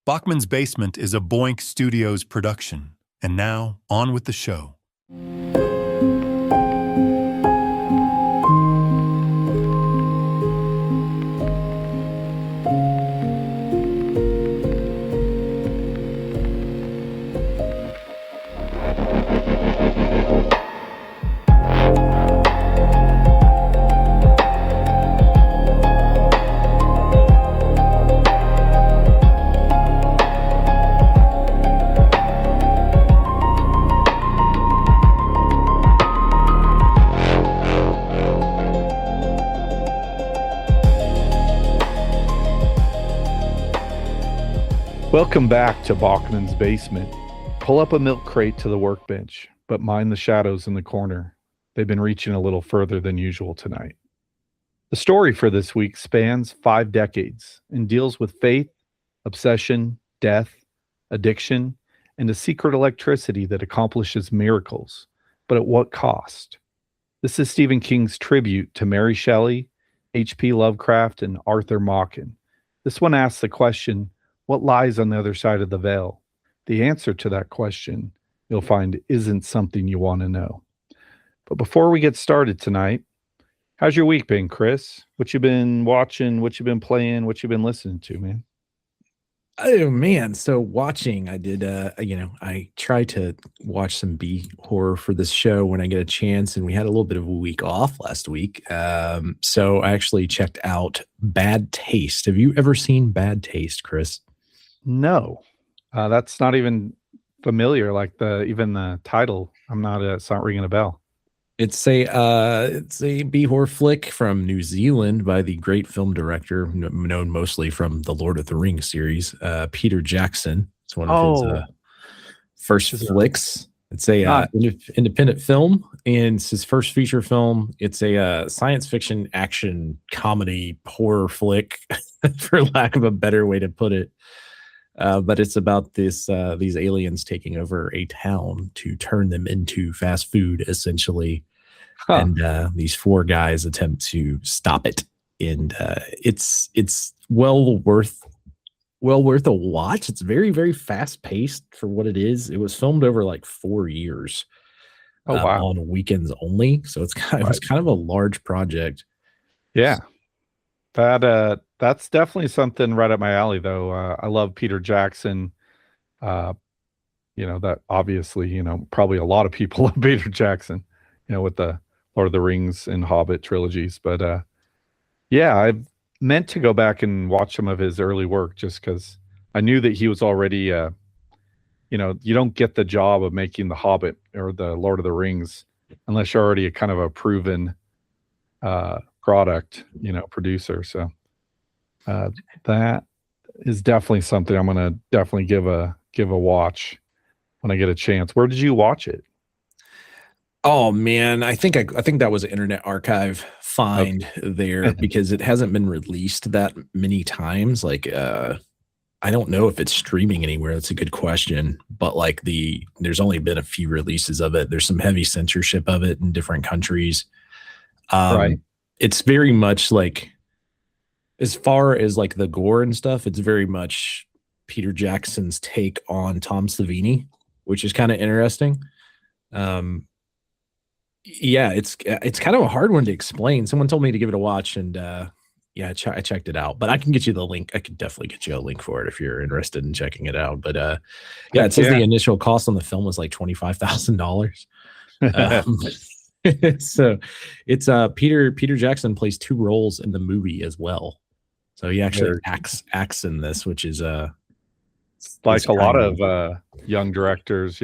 Bachman's Basement is a Boink Studios production. And now, on with the show. Welcome back to Bachman's Basement. Pull up a milk crate to the workbench, but mind the shadows in the corner. They've been reaching a little further than usual tonight. The story for this week spans 5 decades and deals with faith, obsession, death, addiction, and a secret electricity that accomplishes miracles, but at what cost? This is Stephen King's tribute to Mary Shelley, H.P. Lovecraft, and Arthur Machen. This one asks the question, what lies on the other side of the veil? The answer to that question, you'll find, isn't something you want to know. But before we get started tonight, how's your week been, Chris? What you been watching? What you been playing? What you been listening to, man? Oh man, so watching, I did I try to watch some B horror for this show when I get a chance, and we had a little bit of a week off last week. So I actually checked out Bad Taste. Have you ever seen Bad Taste, Chris? No. That's not even familiar, like even the title. It's not ringing a bell. It's a B horror flick from New Zealand by the great film director known mostly from the Lord of the Rings series, Peter Jackson. It's one of his first flicks. It's a independent film, and it's his first feature film. It's a science fiction action comedy horror flick, for lack of a better way to put it. But it's about these aliens taking over a town to turn them into fast food, essentially. Huh. And these 4 guys attempt to stop it. And it's well worth a watch. It's very, very fast paced for what it is. It was filmed over like 4 years. Oh, wow. On weekends only. So it was kind of a large project. Yeah. That's definitely something right up my alley, though. I love Peter Jackson. That obviously, probably a lot of people love Peter Jackson, with the Lord of the Rings and Hobbit trilogies. But I've meant to go back and watch some of his early work just because I knew that he was already, you don't get the job of making the Hobbit or the Lord of the Rings unless you're already a kind of a proven product, producer. So that is definitely something I'm gonna definitely give a watch when I get a chance. Where did you watch it? Oh man, I think that was an Internet Archive find there because it hasn't been released that many times. Like I don't know if it's streaming anywhere. That's a good question. But there's only been a few releases of it. There's some heavy censorship of it in different countries. Right. It's very much like, as far as like the gore and stuff, it's very much Peter Jackson's take on Tom Savini, which is kind of interesting. It's kind of a hard one to explain. Someone told me to give it a watch, and I checked it out. But I can get you the link. I could definitely get you a link for it if you're interested in checking it out. But it says the initial cost on the film was like $25,000. So it's Peter Jackson plays 2 roles in the movie as well. So he actually acts in this, which is like a lot of young directors,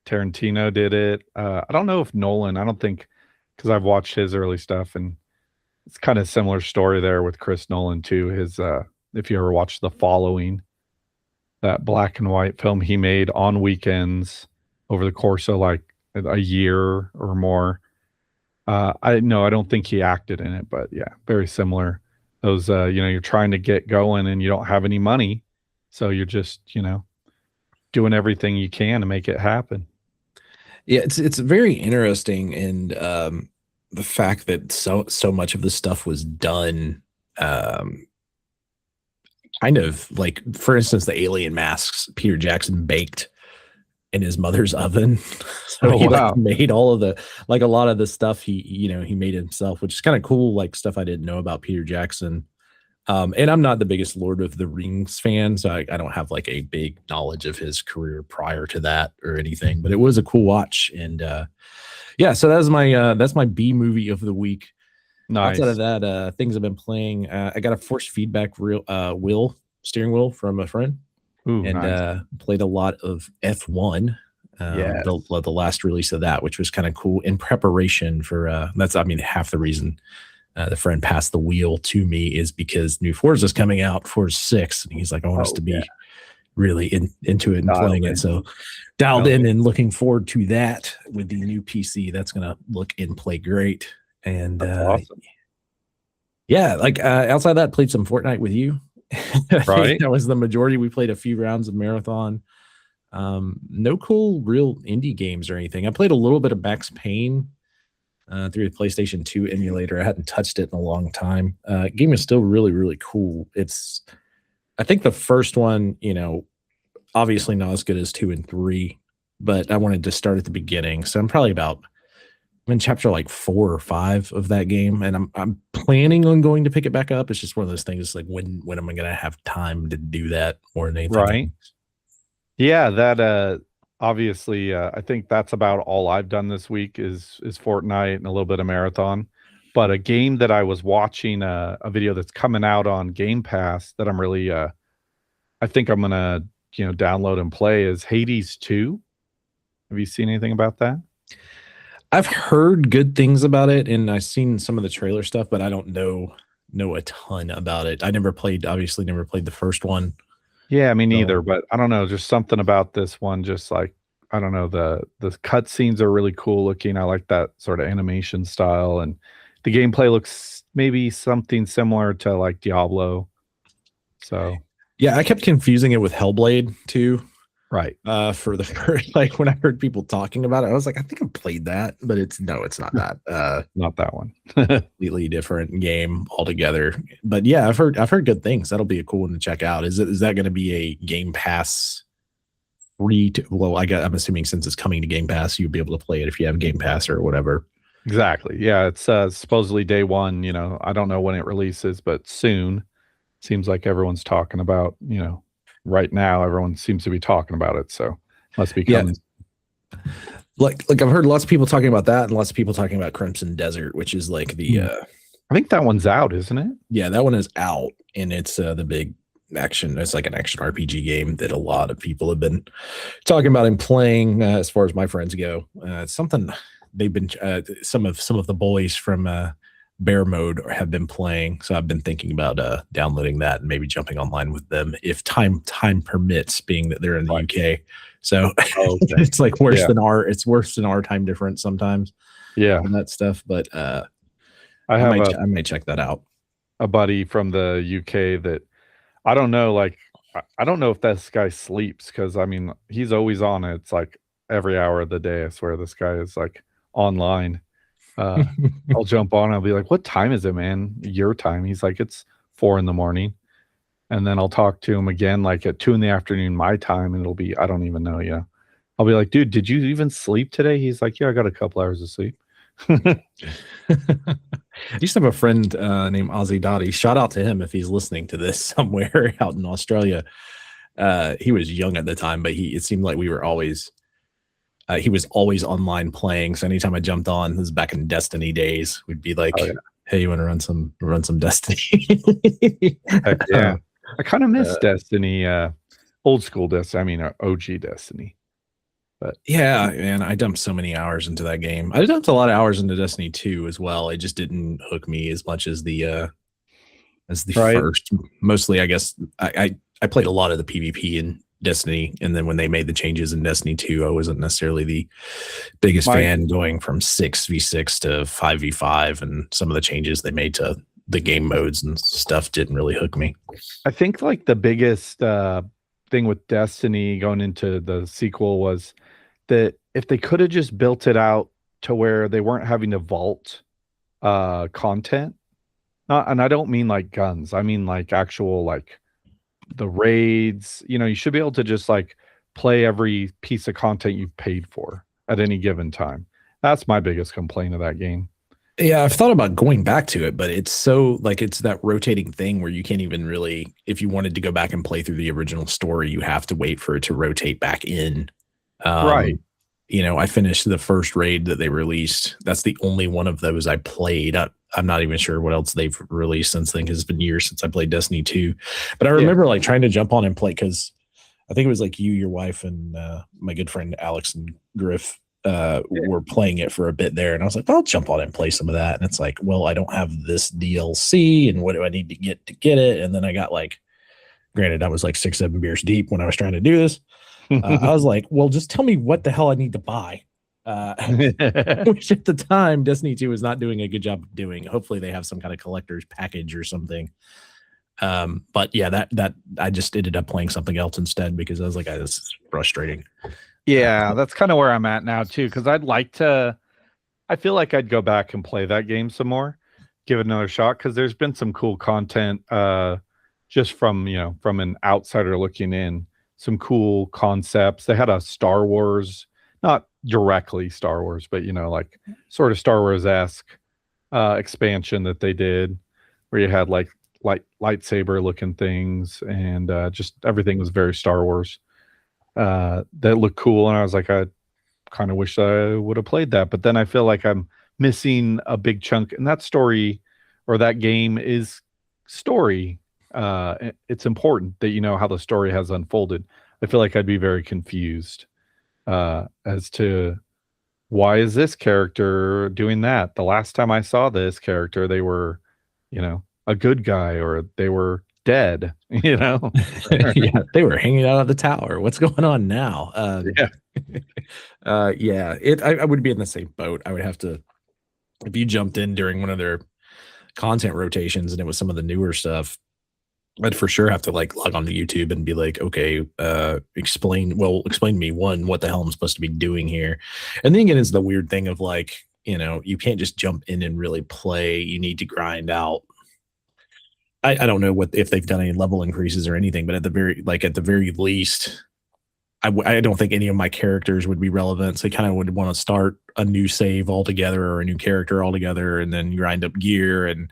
Tarantino did it. I don't know if Nolan, I don't think, because I've watched his early stuff, and it's kind of similar story there with Chris Nolan too. His if you ever watched The Following, that black and white film he made on weekends over the course of like a year or more. I don't think he acted in it, but yeah, very similar. Those you're trying to get going and you don't have any money, so you're just doing everything you can to make it happen. Yeah, it's very interesting, and the fact that so much of this stuff was done kind of like, for instance, the alien masks Peter Jackson baked in his mother's oven. So he like made all of the, like a lot of the stuff he made himself, which is kind of cool, like stuff I didn't know about Peter Jackson. And I'm not the biggest Lord of the Rings fan, so I don't have like a big knowledge of his career prior to that or anything, but it was a cool watch. And yeah, so that's my B movie of the week. Nice. Outside of that, things I've been playing. I got a force feedback steering wheel from a friend. Ooh, and nice. Played a lot of F1, the last release of that, which was kind of cool in preparation for half the reason the friend passed the wheel to me is because new Forza is coming out, Forza 6, and he's like, I want us to be really into it and playing it. So dialed in and looking forward to that with the new PC. That's gonna look and play great. And awesome. Yeah, like outside that, played some Fortnite with you. Right. That was the majority. We played a few rounds of Marathon. No cool real indie games or anything. I played a little bit of Max Payne through the PlayStation 2 emulator. I hadn't touched it in a long time. Game is still really, really cool. I think the first one, obviously not as good as 2 and 3, but I wanted to start at the beginning. So I'm in chapter like 4 or 5 of that game, and I'm planning on going to pick it back up. It's just one of those things like when am I going to have time to do that more than anything? Right. Yeah, that obviously I think that's about all I've done this week is Fortnite and a little bit of Marathon. But a game that I was watching a video that's coming out on Game Pass that I'm really I think I'm gonna download and play is Hades 2. Have you seen anything about that? I've heard good things about it, and I've seen some of the trailer stuff, but I don't know a ton about it. I obviously never played the first one. Yeah, me neither, but I don't know, just something about this one, just like, I don't know, the cutscenes are really cool looking. I like that sort of animation style, and the gameplay looks maybe something similar to like Diablo. So yeah, I kept confusing it with Hellblade too. Right. For the first, like when I heard people talking about it, I was like, I think I played that, but it's not that. Not that one. Completely different game altogether. But yeah, I've heard good things. That'll be a cool one to check out. Is that going to be a Game Pass free? I'm assuming since it's coming to Game Pass, you'll be able to play it if you have Game Pass or whatever. Exactly. Yeah, it's supposedly day one. I don't know when it releases, but soon. Seems like everyone's talking about. Right now, everyone seems to be talking about it, so must be coming. Yeah. Like I've heard lots of people talking about that, and lots of people talking about Crimson Desert, which is like the. I think that one's out, isn't it? Yeah, that one is out, and it's the big action. It's like an action RPG game that a lot of people have been talking about and playing. As far as my friends go, it's something they've been. Some of the boys from Bear Mode have been playing, so I've been thinking about downloading that and maybe jumping online with them if time permits, being that they're in the UK. So it's like worse than our time difference sometimes. Yeah, and that stuff. But I might check that out. A buddy from the UK that I don't know. Like I don't know if this guy sleeps, because I mean he's always on it. It's like every hour of the day. I swear this guy is like online. I'll jump on. I'll be like, "What time is it, man? Your time?" He's like, "It's 4 a.m." And then I'll talk to him again, like at 2 p.m. my time, and it'll be, I don't even know. Yeah, I'll be like, "Dude, did you even sleep today?" He's like, "Yeah, I got a couple hours of sleep." I used to have a friend named Ozzy Dottie. Shout out to him if he's listening to this somewhere out in Australia. He was young at the time, but it seemed like we were always. He was always online playing, so anytime I jumped on, this was back in Destiny days, we'd be like, "Hey, you want to run some Destiny?" Heck yeah, I kind of miss Destiny, old school Destiny. I mean, OG Destiny. But yeah, man, I dumped so many hours into that game. I dumped a lot of hours into Destiny 2 as well. It just didn't hook me as much as the first. Mostly, I guess I played a lot of the PvP in Destiny, and then when they made the changes in Destiny 2, I wasn't necessarily the biggest fan, going from 6v6 to 5v5, and some of the changes they made to the game modes and stuff didn't really hook me. I think like the biggest thing with Destiny going into the sequel was that if they could have just built it out to where they weren't having to vault content, and I don't mean like guns, I mean like actual like the raids. You should be able to just like play every piece of content you've paid for at any given time. That's my biggest complaint of that game. Yeah, I've thought about going back to it, but it's so like it's that rotating thing where you can't even really, if you wanted to go back and play through the original story, you have to wait for it to rotate back in. Right. I finished the first raid that they released. That's the only one of those I played. I'm not even sure what else they've released since then, because it's been years since I played Destiny 2. But I remember like trying to jump on and play, because I think it was like you, your wife, and my good friend Alex and Griff were playing it for a bit there, and I was like, well, I'll jump on and play some of that. And it's like, well, I don't have this DLC, and what do I need to get it? And then I got like, granted, I was like 6-7 beers deep when I was trying to do this. I was like, well, just tell me what the hell I need to buy. Which at the time, Destiny 2 was not doing a good job of doing. Hopefully they have some kind of collector's package or something. But yeah, that I just ended up playing something else instead, because I was like, this is frustrating. Yeah, that's kind of where I'm at now too, because I feel like I'd go back and play that game some more, give it another shot, because there's been some cool content just from an outsider looking in, some cool concepts. They had a Star Wars, not directly Star Wars, but like sort of Star Wars-esque expansion that they did, where you had like lightsaber looking things, and just everything was very Star Wars. That looked cool, and I was like, I kind of wish I would have played that. But then I feel like I'm missing a big chunk, and that story or that game is story. It's important that you know how the story has unfolded. I feel like I'd be very confused as to why is this character doing that. The last time I saw this character, they were, a good guy, or they were dead, Yeah, they were hanging out at the tower. What's going on now? I would be in the same boat. I would have to, if you jumped in during one of their content rotations and it was some of the newer stuff, I'd for sure have to like log on to YouTube and be like, okay, explain to me, one, what the hell I'm supposed to be doing here. And then again, it's the weird thing of like, you can't just jump in and really play. You need to grind out. I don't know if they've done any level increases or anything, but at the very least, I don't think any of my characters would be relevant. So I kind of would want to start a new save altogether, or a new character altogether, and then grind up gear. And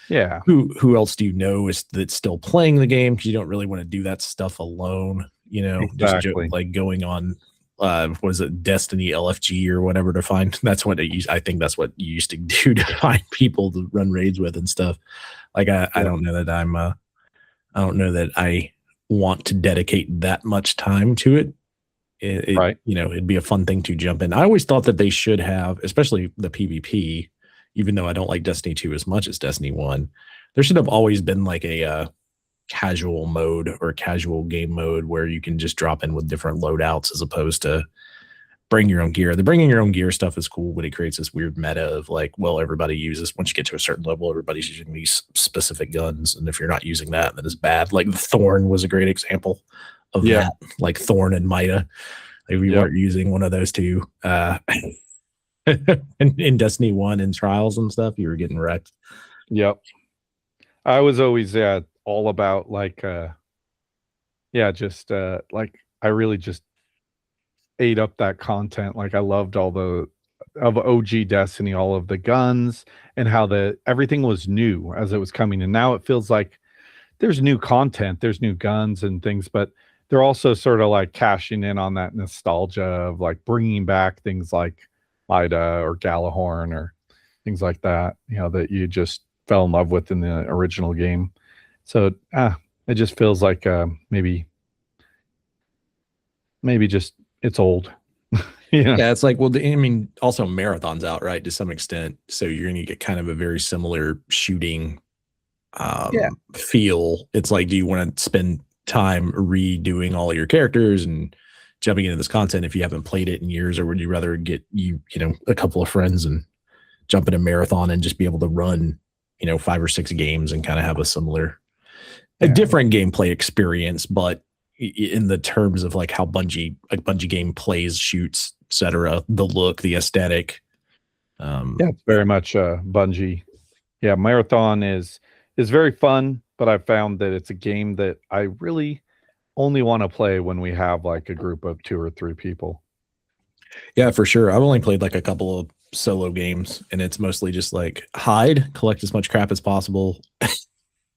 yeah, who else do you know that's still playing the game? Because you don't really want to do that stuff alone. Exactly. Just like going on what is it, Destiny LFG or whatever to find. That's what I think that's what you used to do to find people to run raids with and stuff. Like I don't know that I don't know that I want to dedicate that much time to it. Right. It'd be a fun thing to jump in. I always thought that they should have, especially the PvP, even though I don't like Destiny 2 as much as Destiny 1, there should have always been like a casual mode or casual game mode where you can just drop in with different loadouts, as opposed to bring your own gear. The bringing your own gear stuff is cool, but it creates this weird meta of like, well, everybody uses, once you get to a certain level, everybody's using these specific guns. And if you're not using that, then it's bad. Like the Thorn was a great example of that, like Thorn and Mida. Like we weren't using one of those two in Destiny 1 and Trials and stuff, you were getting wrecked. Yep. I was always all about like just like I really just ate up that content. Like I loved all of OG Destiny, all of the guns, and how everything was new as it was coming. And now it feels like there's new content, there's new guns and things, but they're also sort of like cashing in on that nostalgia of like bringing back things like Ida or Galahorn or things like that, that you just fell in love with in the original game. So it just feels like maybe just it's old. Yeah, it's like, well, I mean, also Marathon's out, right, to some extent. So you're going to get kind of a very similar shooting feel. It's like, do you want to spend time redoing all of your characters and jumping into this content if you haven't played it in years, or would you rather get a couple of friends and jump in a Marathon and just be able to run 5 or 6 games and kind of have a different gameplay experience, but in the terms of like how Bungie game plays, shoots, etc., the look, the aesthetic. It's very much Bungie. Yeah, Marathon is very fun. but I found that it's a game that I really only want to play when we have like a group of 2 or 3 people. Yeah, for sure. I've only played like a couple of solo games, and it's mostly just like hide, collect as much crap as possible,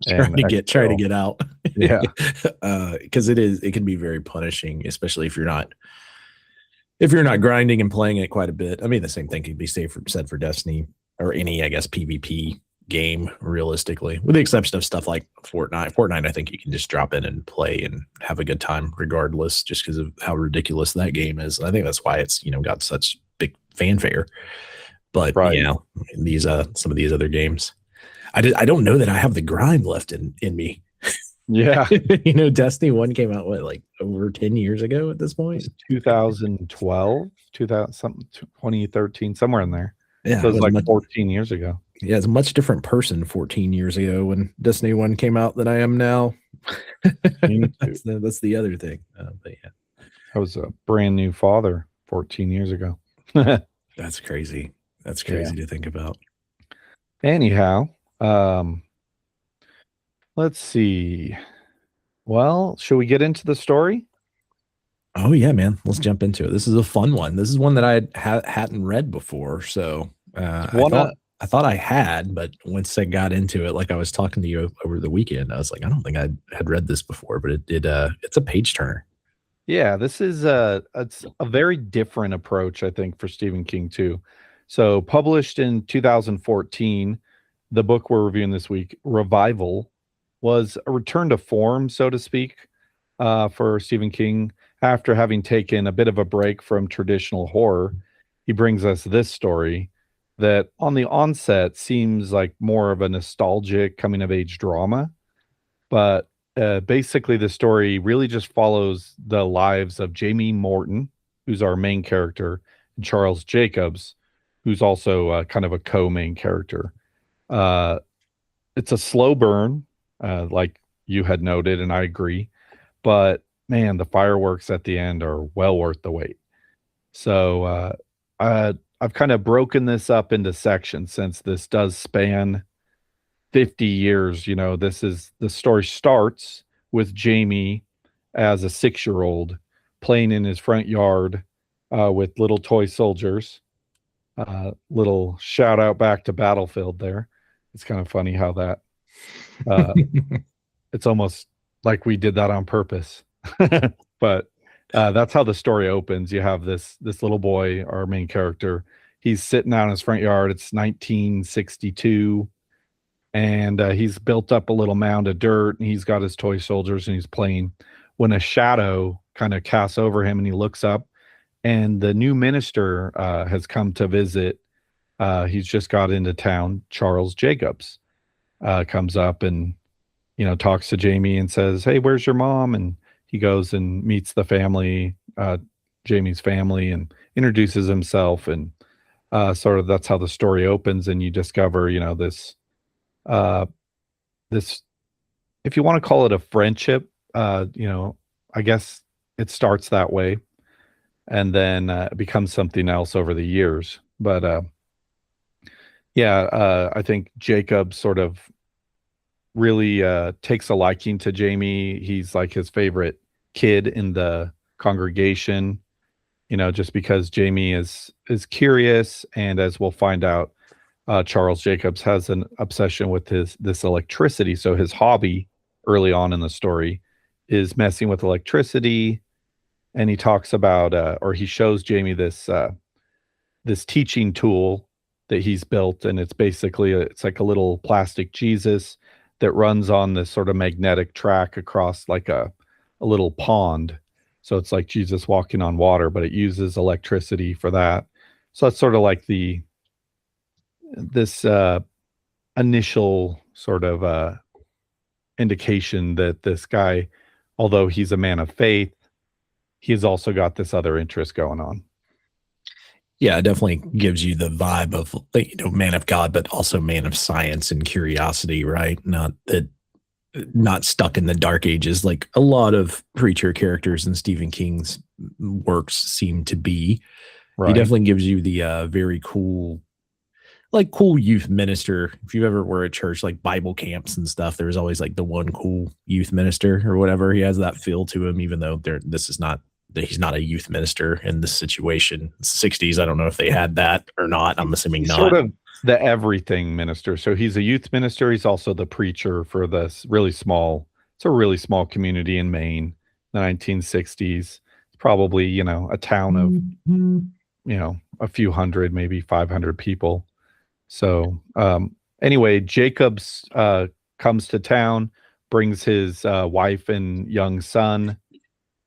try to get out. Yeah. Because it can be very punishing, especially if you're not grinding and playing it quite a bit. I mean, the same thing can be said for Destiny or any, I guess, PvP game, realistically, with the exception of stuff like Fortnite. Fortnite, I think you can just drop in and play and have a good time regardless, just because of how ridiculous that game is. I think that's why it's, got such big fanfare. But these some of these other games, I don't know that I have the grind left in me. Yeah. Destiny 1 came out like over 10 years ago at this point. 2012, 2013, somewhere in there. Yeah, so it was like 14 years ago. Yeah, it's a much different person 14 years ago when Destiny 1 came out than I am now. That's the other thing. But yeah, I was a brand new father 14 years ago. That's crazy. That's crazy to think about. Anyhow, let's see. Well, should we get into the story? Oh yeah, man. Let's jump into it. This is a fun one. This is one that I hadn't read before, so I thought I had, but once I got into it, like I was talking to you over the weekend, I was like, I don't think I had read this before, but it's a page turner. Yeah, this is it's a very different approach, I think, for Stephen King too. So published in 2014, the book we're reviewing this week, Revival, was a return to form, so to speak, for Stephen King. After having taken a bit of a break from traditional horror, he brings us this story that on the onset seems like more of a nostalgic coming of age drama. But basically the story really just follows the lives of Jamie Morton, who's our main character, and Charles Jacobs, who's also kind of a co-main character. It's a slow burn, like you had noted, and I agree. But man, the fireworks at the end are well worth the wait. So I've kind of broken this up into sections since this does span 50 years. The story starts with Jamie as a 6-year-old playing in his front yard with little toy soldiers. Little shout out back to Battlefield there. It's kind of funny how that it's almost like we did that on purpose. But that's how the story opens. You have this little boy, our main character. He's sitting out in his front yard. It's 1962, and he's built up a little mound of dirt, and he's got his toy soldiers, and he's playing. When a shadow kind of casts over him, and he looks up, and the new minister has come to visit. He's just got into town. Charles Jacobs comes up and talks to Jamie and says, "Hey, where's your mom?" And he goes and meets the family, Jamie's family, and introduces himself. And sort of that's how the story opens. And you discover, this, if you want to call it a friendship, I guess it starts that way. And then it becomes something else over the years. But I think Jacob sort of really takes a liking to Jamie. He's like his favorite kid in the congregation, just because Jamie is curious. And as we'll find out, Charles Jacobs has an obsession with this electricity. So his hobby early on in the story is messing with electricity. And he talks about, or he shows Jamie this teaching tool that he's built. And it's basically, it's like a little plastic Jesus that runs on this sort of magnetic track across like a little pond. So it's like Jesus walking on water, but it uses electricity for that. So that's sort of like this initial sort of indication that this guy, although he's a man of faith, he's also got this other interest going on. Yeah, it definitely gives you the vibe of, man of God, but also man of science and curiosity, right? Not stuck in the dark ages like a lot of preacher characters in Stephen King's works seem to be. Right. He definitely gives you the very cool like cool youth minister. If you ever were at church, like Bible camps and stuff, there's always like the one cool youth minister or whatever. He has that feel to him, even though he's not a youth minister in this situation. 60s. I don't know if they had that or not. I'm assuming He's not. sort of the everything minister. So he's a youth minister. He's also the preacher for this it's a really small community in Maine, the 1960s. It's probably, a town of, a few hundred, maybe 500 people. So anyway, Jacobs comes to town, brings his wife and young son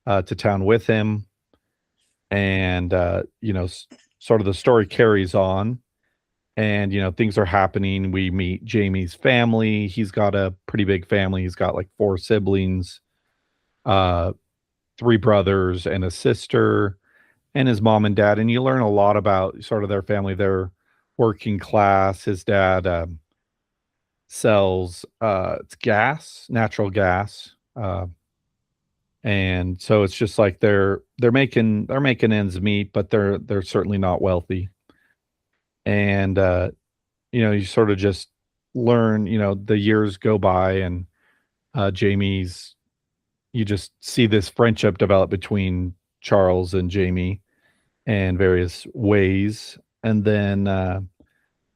to town with him. And, sort of the story carries on. And, things are happening. We meet Jamie's family. He's got a pretty big family. He's got like 4 siblings, 3 brothers and a sister, and his mom and dad. And you learn a lot about sort of their family. They're working class. His dad sells it's natural gas. And so it's just like they're making ends meet, but they're certainly not wealthy. And you sort of just learn, the years go by, and you just see this friendship develop between Charles and Jamie in various ways. And then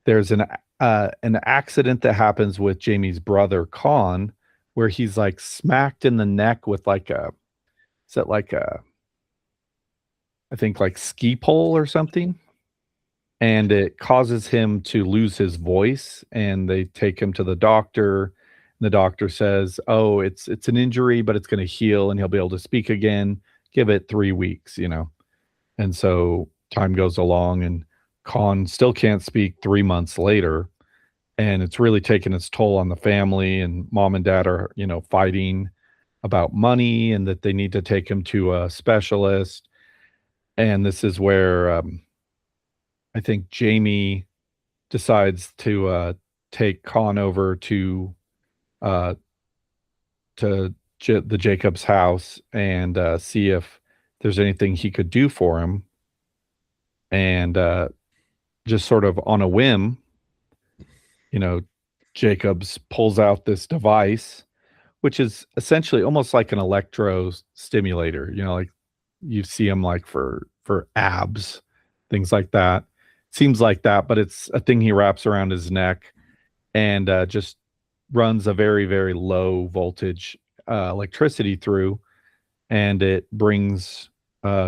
there's an accident that happens with Jamie's brother Con, where he's like smacked in the neck with I think like ski pole or something. And it causes him to lose his voice, and they take him to the doctor. And the doctor says, "Oh, it's an injury, but it's going to heal, and he'll be able to speak again. Give it 3 weeks, And so time goes along, and Con still can't speak 3 months later, and it's really taken its toll on the family. And mom and dad are, fighting about money, and that they need to take him to a specialist. And this is where I think Jamie decides to take Con over to the Jacobs house and see if there's anything he could do for him. And just sort of on a whim, Jacobs pulls out this device, which is essentially almost like an electro stimulator, like you see them like for abs, things like that. Seems like that, but it's a thing he wraps around his neck, and just runs a very, very low voltage electricity through, and it brings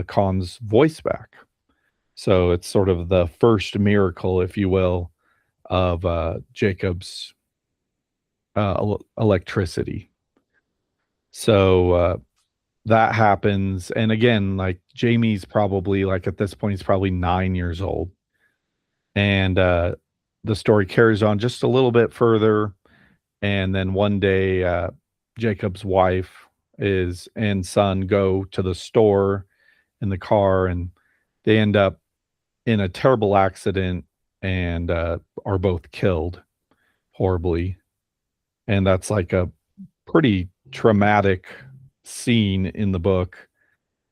Con's voice back. So it's sort of the first miracle, if you will, of Jacob's electricity. So that happens. And again, like Jamie's probably like at this point, he's probably 9 years old. And the story carries on just a little bit further. And then one day, Jacob's wife and son go to the store in the car, and they end up in a terrible accident and are both killed horribly. And that's like a pretty traumatic scene in the book.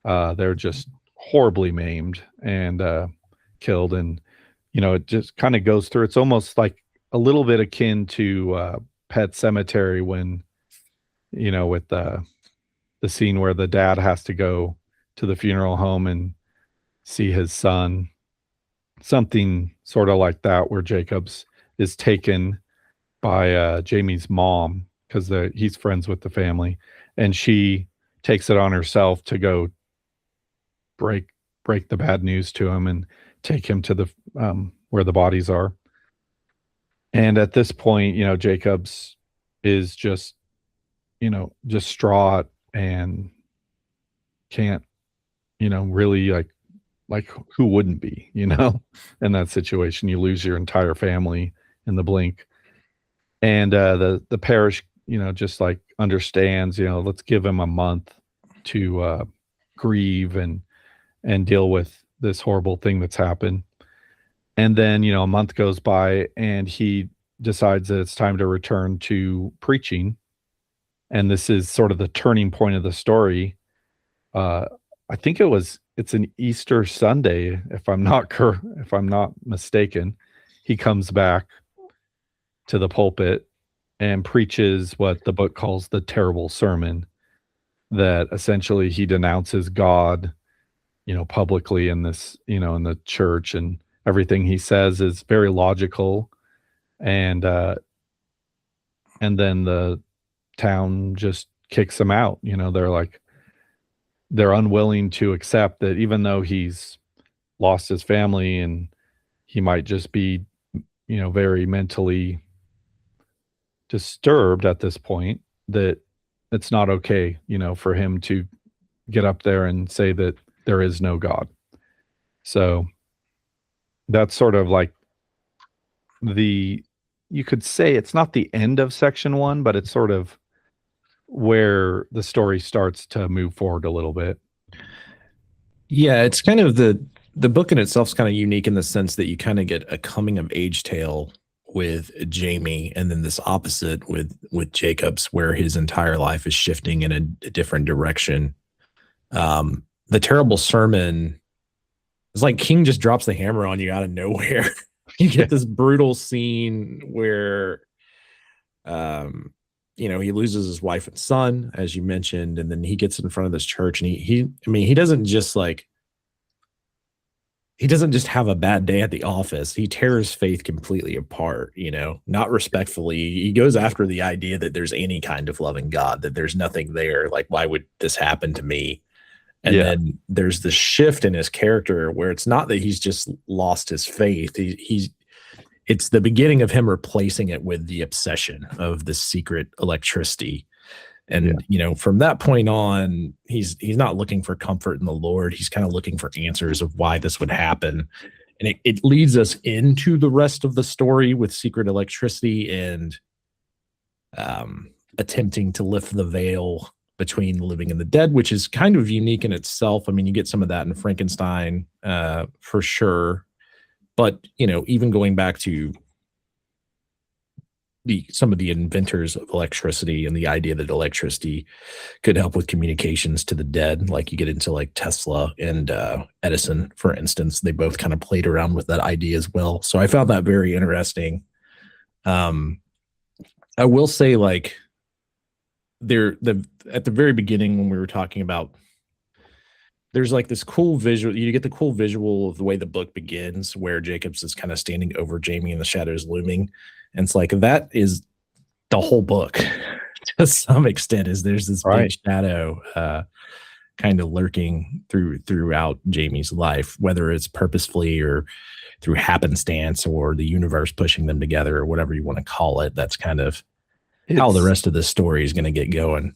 They're just horribly maimed and killed. And it just kind of goes through. It's almost like a little bit akin to Pet Sematary when, with the scene where the dad has to go to the funeral home and see his son. Something sort of like that, where Jacobs is taken by Jamie's mom, because he's friends with the family, and she takes it on herself to go break the bad news to him and take him to the where the bodies are. And at this point, Jacobs is just distraught and can't, really like who wouldn't be, in that situation. You lose your entire family in the blink. And the parish, just like understands, let's give him a month to grieve and deal with this horrible thing that's happened. And then, a month goes by, and he decides that it's time to return to preaching. And this is sort of the turning point of the story. I think it's an Easter Sunday, if I'm not mistaken. he comes back to the pulpit and preaches what the book calls the terrible sermon, that essentially he denounces God, publicly in this, in the church, and everything he says is very logical. And then the town just kicks him out. They're unwilling to accept that, even though he's lost his family and he might just be, very mentally disturbed at this point, that it's not okay, for him to get up there and say that there is no God. So that's sort of like you could say it's not the end of section 1, but it's sort of where the story starts to move forward a little bit. Yeah, it's kind of the book in itself is kind of unique in the sense that you kind of get a coming of age tale with Jamie, and then this opposite with Jacobs, where his entire life is shifting in a different direction. The terrible sermon is like King just drops the hammer on you out of nowhere. You get this brutal scene where he loses his wife and son, as you mentioned, and then he gets in front of this church, and he doesn't just have a bad day at the office. He tears faith completely apart, not respectfully. He goes after the idea that there's any kind of loving God, that there's nothing there. Like, why would this happen to me? And then there's the shift in his character where it's not that he's just lost his faith. It's the beginning of him replacing it with the obsession of the secret electricity. And, from that point on, he's not looking for comfort in the Lord. He's kind of looking for answers of why this would happen. And it leads us into the rest of the story with secret electricity and attempting to lift the veil between the living and the dead, which is kind of unique in itself. I mean, you get some of that in Frankenstein for sure. But, even going back to some of the inventors of electricity and the idea that electricity could help with communications to the dead, like you get into like Tesla and Edison, for instance, they both kind of played around with that idea as well. So I found that very interesting. I will say, like, at the very beginning when we were talking about, there's like this cool visual, you get the cool visual of the way the book begins, where Jacobs is kind of standing over Jamie and the shadows looming. And it's like, that is the whole book to some extent, is there's this big shadow kind of lurking throughout Jamie's life, whether it's purposefully or through happenstance or the universe pushing them together or whatever you want to call it. That's kind of how the rest of the story is going to get going.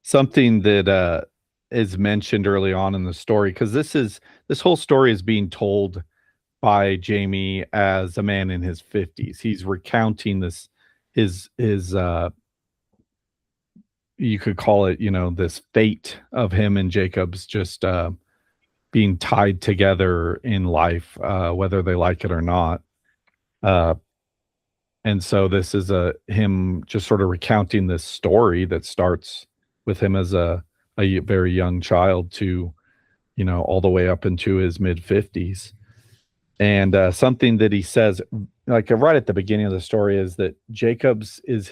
Something that is mentioned early on in the story, because this whole story is being told by Jamie as a man in his 50s. He's recounting his you could call it, this fate of him and Jacobs just being tied together in life, whether they like it or not. And so this is him just sort of recounting this story that starts with him as a very young child to, all the way up into his mid 50s. And something that he says, like right at the beginning of the story, is that Jacobs is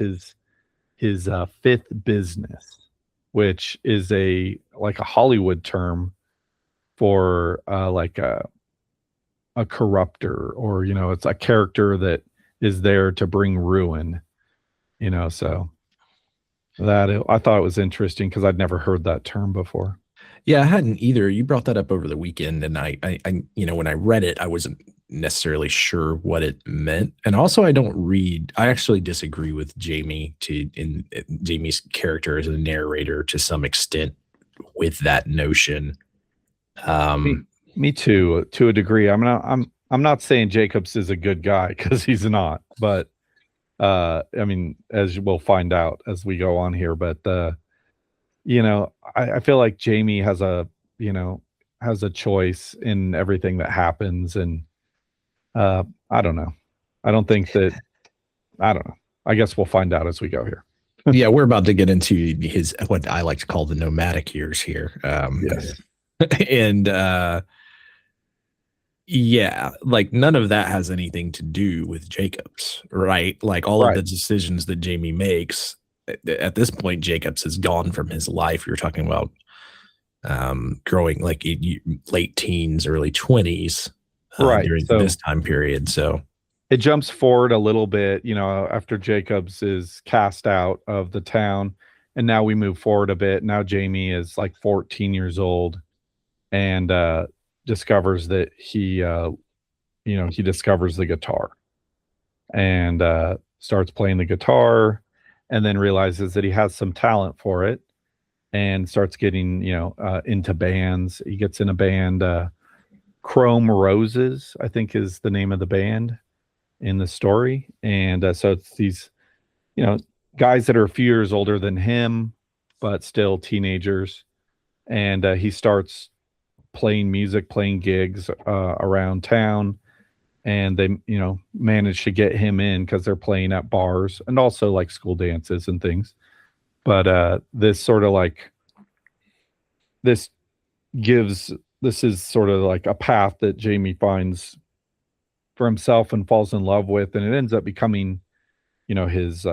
his fifth business, which is a Hollywood term for like a corrupter, or it's a character that is there to bring ruin. So that I thought it was interesting because I'd never heard that term before. Yeah, I hadn't either. You brought that up over the weekend, and I when I read it, I wasn't necessarily sure what it meant. And also, I actually disagree with Jamie in Jamie's character as a narrator to some extent with that notion. Me too, to a degree. I'm not saying Jacobs is a good guy, because he's not, but I mean, as we'll find out as we go on here, but I feel like Jamie has a choice in everything that happens. And I don't know. I don't know. I guess we'll find out as we go here. Yeah, we're about to get into his, what I like to call the nomadic years here. Yes. And Yeah, like none of that has anything to do with Jacobs, right? Like all of the decisions that Jamie makes at this point, Jacobs is gone from his life. You're talking about growing like late teens, early 20s during So this time period. So it jumps forward a little bit, after Jacobs is cast out of the town, and now we move forward a bit. Now Jamie is like 14 years old and discovers that he discovers the guitar and starts playing the guitar, and then realizes that he has some talent for it and starts getting, into bands. He gets in a band, Chrome Roses, I think is the name of the band in the story. And so it's these, guys that are a few years older than him, but still teenagers. And he starts playing music, playing gigs around town. And they, manage to get him in because they're playing at bars and also like school dances and things. But this is sort of like a path that Jamie finds for himself and falls in love with, and it ends up becoming, his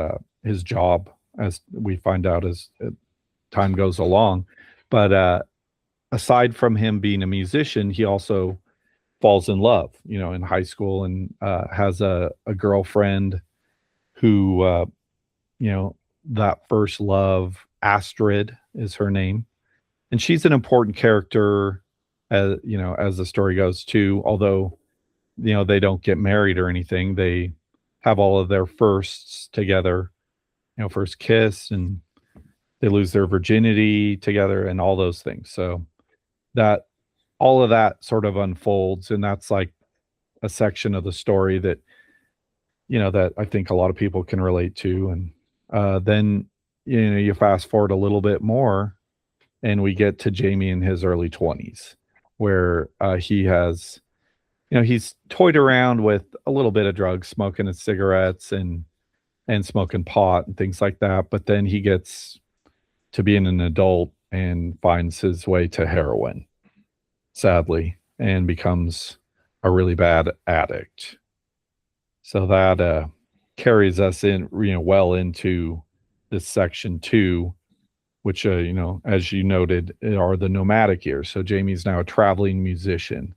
job, as we find out as time goes along. But aside from him being a musician, he also falls in love, in high school, and has a girlfriend who, that first love, Astrid is her name, and she's an important character, as the story goes too. Although, they don't get married or anything, they have all of their firsts together, first kiss, and they lose their virginity together and all those things. So that all of that sort of unfolds, and that's like a section of the story that that I think a lot of people can relate to. And then you fast forward a little bit more, and we get to Jamie in his early 20s, where he has, he's toyed around with a little bit of drugs, smoking his cigarettes and smoking pot and things like that. But then he gets to being an adult and finds his way to heroin, sadly, and becomes a really bad addict. So that carries us in, well into this section 2, which, as you noted, are the nomadic years. So Jamie's now a traveling musician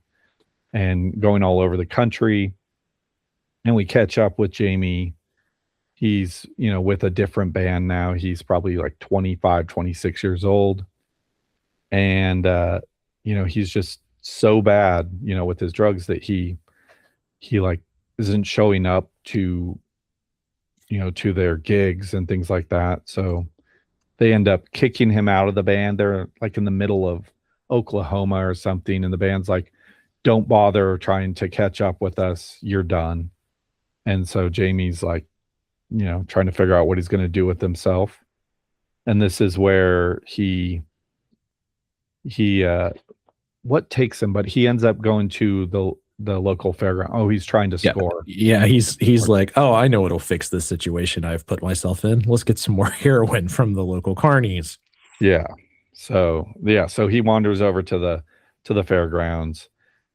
and going all over the country. And we catch up with Jamie. He's, with a different band now. He's probably like 25, 26 years old. And, he's just so bad, with his drugs that he like isn't showing up to, to their gigs and things like that. So they end up kicking him out of the band. They're like in the middle of Oklahoma or something, and the band's like, don't bother trying to catch up with us, you're done. And so Jamie's like, trying to figure out what he's going to do with himself. And this is where he what takes him, but he ends up going to the local fairground. Oh, he's trying to score. Yeah, he's like, oh, I know what'll fix this situation I've put myself in. Let's get some more heroin from the local carnies. Yeah. So he wanders over to the fairgrounds,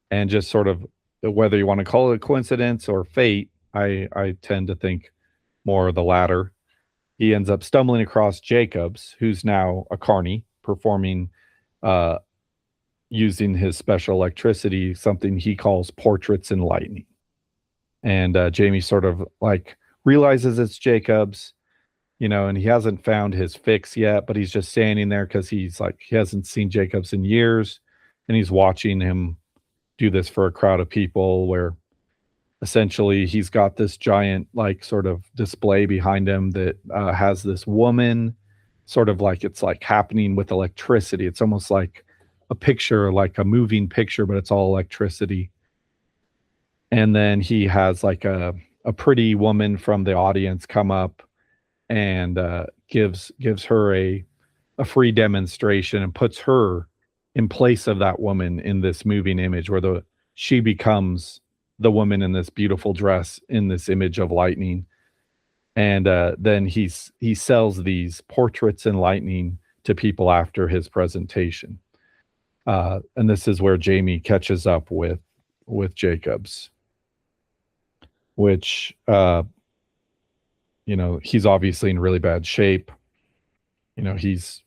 and just sort of, whether you want to call it a coincidence or fate, I tend to think more of the latter. He ends up stumbling across Jacobs, who's now a carny, performing using his special electricity, something he calls portraits in lightning. And Jamie sort of like realizes it's Jacobs, and he hasn't found his fix yet, but he's just standing there because he's like, he hasn't seen Jacobs in years, and he's watching him do this for a crowd of people, where essentially he's got this giant like sort of display behind him that has this woman, sort of like, it's like happening with electricity. It's almost like a picture, like a moving picture, but it's all electricity. And then he has like a pretty woman from the audience come up and gives her a free demonstration and puts her in place of that woman in this moving image, where she becomes the woman in this beautiful dress in this image of lightning. And then he sells these portraits in lightning to people after his presentation. And this is where Jamie catches up with with Jacobs, which he's obviously in really bad shape. He's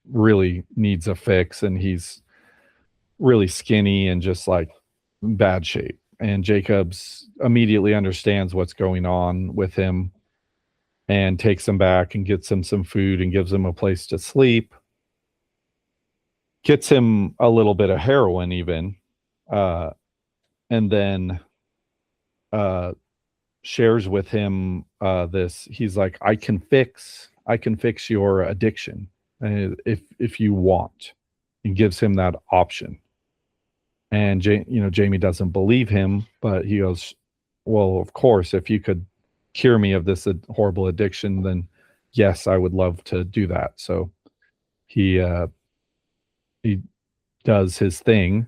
really needs a fix, and he's really skinny and just like bad shape. And Jacobs immediately understands what's going on with him and takes him back and gets him some food and gives him a place to sleep. Gets him a little bit of heroin even. And then shares with him this. He's like, I can fix your addiction if you want. And gives him that option. And Jamie doesn't believe him, but he goes, well, of course, if you could cure me of this horrible addiction, then yes, I would love to do that. So he does his thing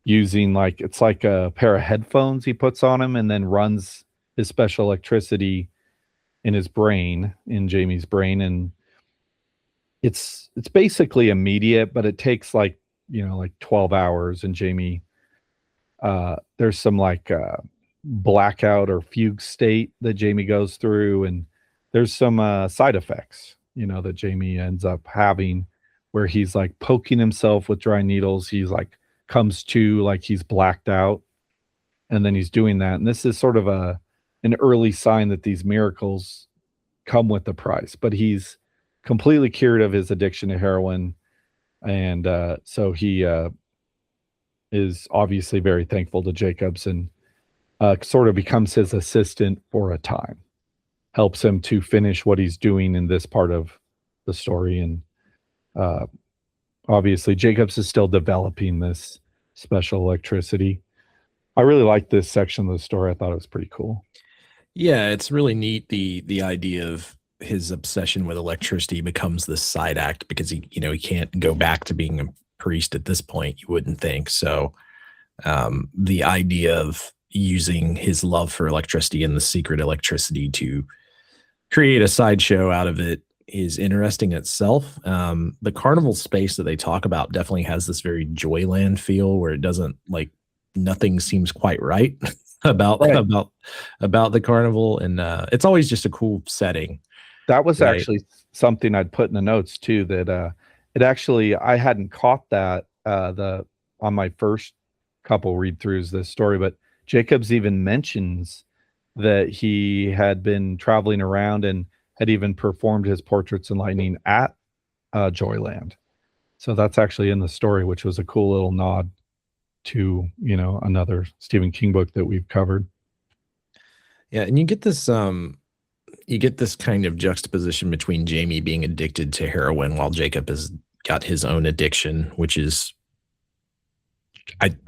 using it's like a pair of headphones he puts on him, and then runs his special electricity in his brain, in Jamie's brain. And it's basically immediate, but it takes 12 hours. And Jamie, there's some blackout or fugue state that Jamie goes through, and there's some side effects that Jamie ends up having, where he's poking himself with dry needles. He's comes to he's blacked out, and then he's doing that. And this is sort of an early sign that these miracles come with a price. But he's completely cured of his addiction to heroin, and so he is obviously very thankful to Jacobs, and sort of becomes his assistant for a time, helps him to finish what he's doing in this part of the story. And obviously Jacobs is still developing this special electricity. I really like this section of the story. I thought it was pretty cool. Yeah, it's really neat. The idea of his obsession with electricity becomes this side act, because he can't go back to being a priest at this point, you wouldn't think. So the idea of using his love for electricity and the secret electricity to create a sideshow out of it is interesting itself. The carnival space that they talk about definitely has this very Joyland feel, where it doesn't nothing seems quite right about the carnival, and it's always just a cool setting. That was actually something I'd put in the notes too, that it actually, I hadn't caught that on my first couple read throughs this story, but Jacobs even mentions that he had been traveling around and had even performed his portraits and lightning at Joyland. So that's actually in the story, which was a cool little nod to another Stephen King book that we've covered. Yeah, and you get this kind of juxtaposition between Jamie being addicted to heroin while Jacob has got his own addiction, which is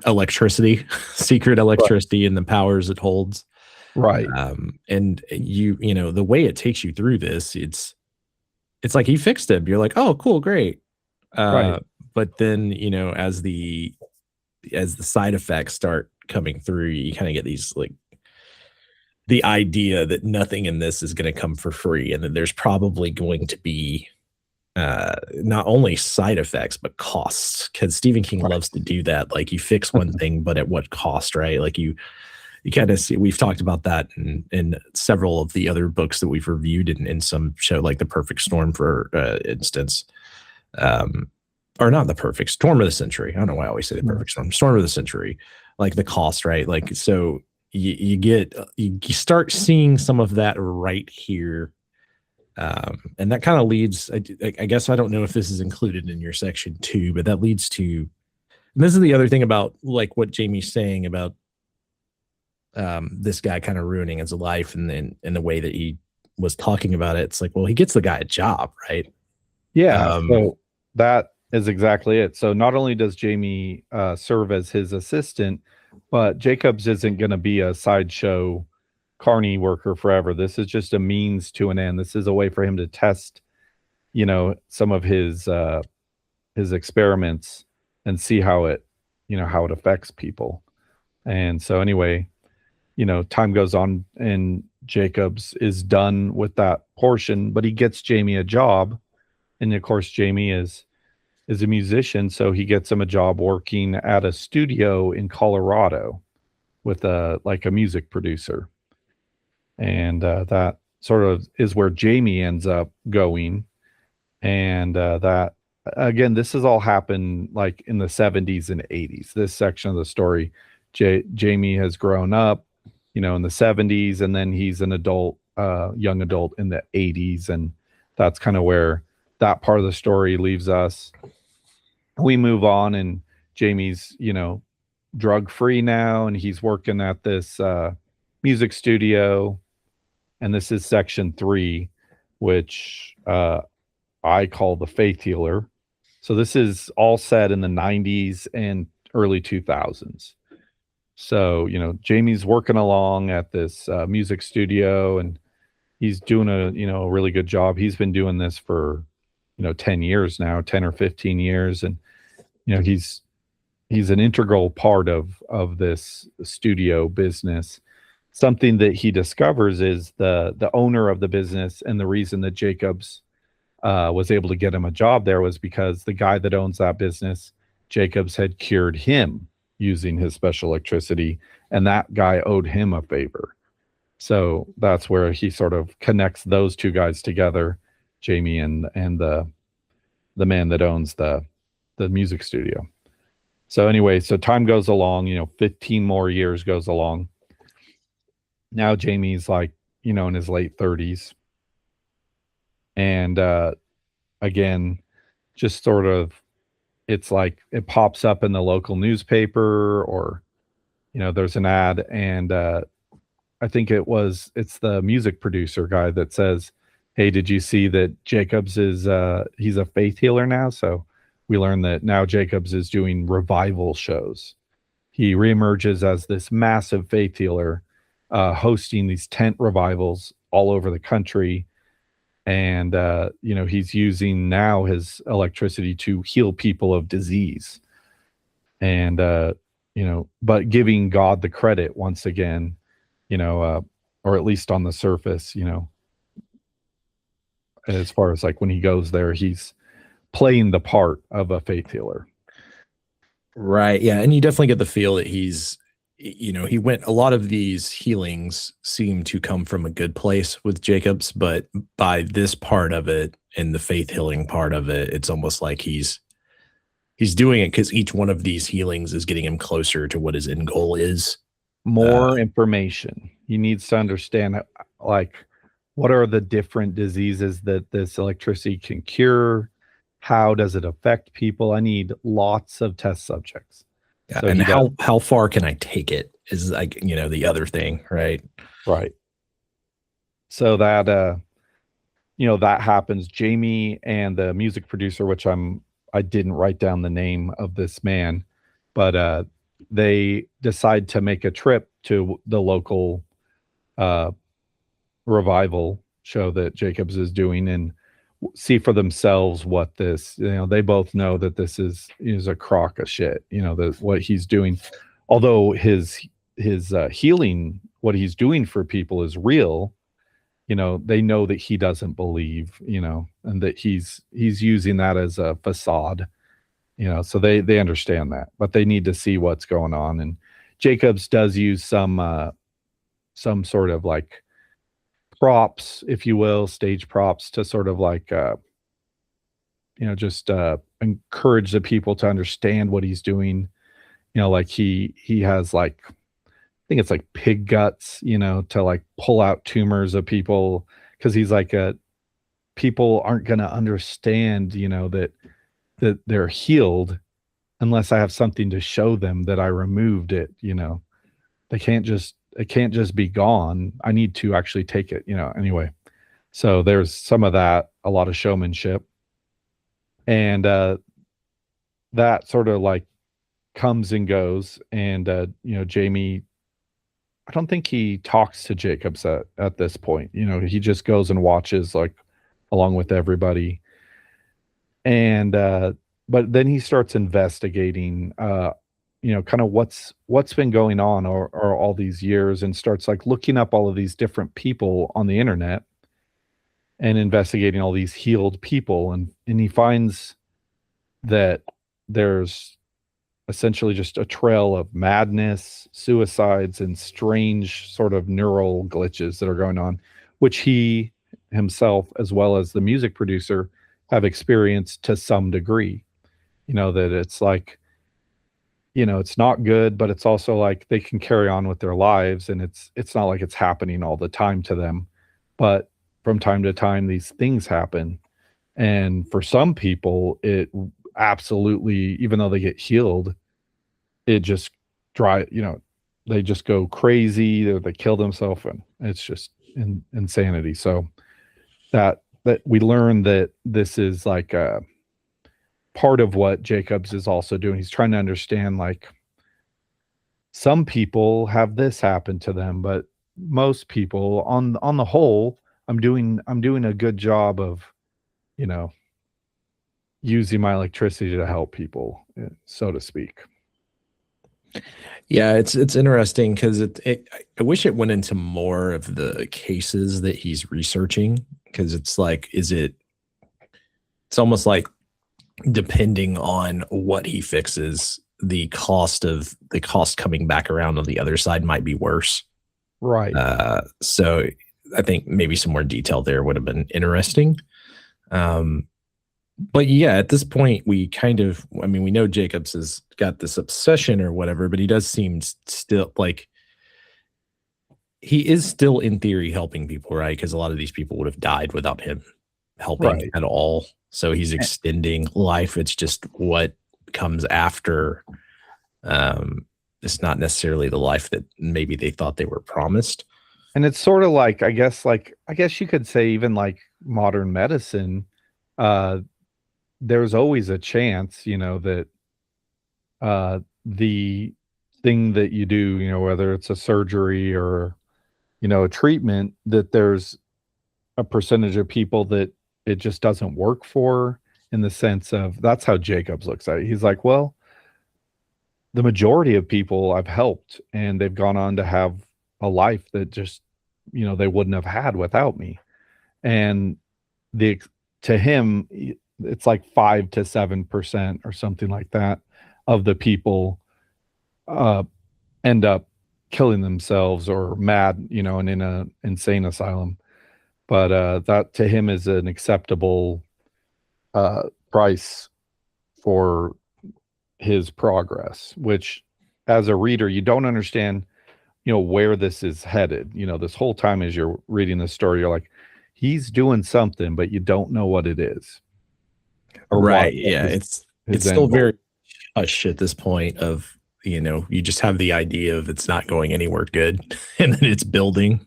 electricity, secret electricity, right, and the powers it holds. Right. And the way it takes you through this, it's like he fixed him. You're like, oh, cool, great. Right. But then, as the side effects start coming through, you kind of get these the idea that nothing in this is going to come for free, and that there's probably going to be not only side effects but costs, because Stephen King loves to do that. You fix one thing, but at what cost, right? You kind of see, we've talked about that in several of the other books that we've reviewed in some show, like The Perfect Storm, for instance. Or not The Perfect Storm of the Century. I don't know why I always say The Perfect Storm of the Century. The cost, right? So you start seeing some of that right here. And that kind of leads, I guess, I don't know if this is included in your section too, but that leads to, and this is the other thing about what Jamie's saying about this guy kind of ruining his life, and then in the way that he was talking about it, it's well, he gets the guy a job, right? Yeah. So that is exactly it. So not only does Jamie serve as his assistant, but Jacobs isn't going to be a sideshow carny worker forever. This is just a means to an end. This is a way for him to test, some of his experiments and see how it affects people. And so anyway, time goes on, and Jacobs is done with that portion, but he gets Jamie a job. And of course, Jamie is a musician, so he gets him a job working at a studio in Colorado. with a music producer. And that sort of is where Jamie ends up going. And that, again, this has all happened like in the 70s and 80s. This section of the story, Jamie has grown up, in the 70s, and then he's an adult, young adult in the 80s. And that's kind of where that part of the story leaves us. We move on, and Jamie's, drug free now, and he's working at this music studio. And this is section 3, which I call the faith healer. So this is all set in the 90s and early 2000s. So, Jamie's working along at this music studio, and he's doing a really good job. He's been doing this for 10 years now, 10 or 15 years. And he's an integral part of this studio business. Something that he discovers is the owner of the business, and the reason that Jacobs was able to get him a job there was because the guy that owns that business, Jacobs, had cured him using his special electricity, and that guy owed him a favor. So that's where he sort of connects those two guys together, Jamie and the man that owns the music studio. So anyway, so time goes along, 15 more years goes along. Now Jamie's in his late 30s. And again, just sort of, it's like it pops up in the local newspaper, or, there's an ad, and I think it's the music producer guy that says, "Hey, did you see that Jacobs is he's a faith healer now?" So we learn that now Jacobs is doing revival shows. He reemerges as this massive faith healer, hosting these tent revivals all over the country. And, he's using now his electricity to heal people of disease. And, but giving God the credit once again, or at least on the surface, as far as when he goes there, he's playing the part of a faith healer. Right. Yeah. And you definitely get the feel that he's, a lot of these healings seem to come from a good place with Jacobs, but by this part of it and the faith healing part of it, it's almost like he's doing it because each one of these healings is getting him closer to what his end goal is. More information. He needs to understand, what are the different diseases that this electricity can cure? How does it affect people? I need lots of test subjects. Yeah, so and how far can I take it is the other thing, right? Right. So that that happens. Jamie and the music producer, which I didn't write down the name of this man, but they decide to make a trip to the local revival show that Jacobs is doing and see for themselves what this, they both know that this is a crock of shit, what he's doing. Although his healing, what he's doing for people is real, they know that he doesn't believe, and that he's using that as a facade, so they understand that, but they need to see what's going on. And Jacobs does use some sort of props, if you will, stage props to sort of just encourage the people to understand what he's doing. He has I think it's pig guts, to pull out tumors of people, because he's people aren't going to understand, that they're healed unless I have something to show them that I removed it. It can't just be gone. I need to actually take it, anyway. So there's some of that, a lot of showmanship. And that sort of comes and goes. And, Jamie, I don't think he talks to Jacobs at this point. He just goes and watches along with everybody. And, but then he starts investigating, kind of what's been going on or all these years, and starts looking up all of these different people on the internet and investigating all these healed people. And he finds that there's essentially just a trail of madness, suicides, and strange sort of neural glitches that are going on, which he himself, as well as the music producer, have experienced to some degree. That it's like, it's not good, but it's also like they can carry on with their lives, and it's not like it's happening all the time to them. But from time to time, these things happen. And for some people, it absolutely, even though they get healed, it just they just go crazy, they kill themselves, and it's just insanity. So that we learn that this is like a part of what Jacobs is also doing. He's trying to understand, like, some people have this happen to them, but most people on the whole, I'm doing a good job of, using my electricity to help people, so to speak. Yeah, it's interesting because I wish it went into more of the cases that he's researching, because it's like, it's almost like, depending on what he fixes, the cost coming back around on the other side might be worse. Right. So I think maybe some more detail there would have been interesting. But yeah, at this point, we know Jacobs has got this obsession or whatever, but he does seem still like he is still in theory helping people, right? Because a lot of these people would have died without him helping at all. So he's extending life. It's just what comes after. It's not necessarily the life that maybe they thought they were promised. And it's sort of like, I guess you could say, even like modern medicine, there's always a chance, that the thing that you do, whether it's a surgery or, a treatment, that there's a percentage of people that it just doesn't work for, in the sense of, that's how Jacobs looks at it. He's like, well, the majority of people I've helped, and they've gone on to have a life that just, they wouldn't have had without me. And to him, it's like 5 to 7% or something like that of the people end up killing themselves or mad, and in an insane asylum. But that to him is an acceptable price for his progress, which, as a reader, you don't understand, where this is headed. This whole time as you're reading the story, you're like, he's doing something, but you don't know what it is. Right. Yeah. It's still very hush at this point of, you just have the idea of it's not going anywhere good, and then it's building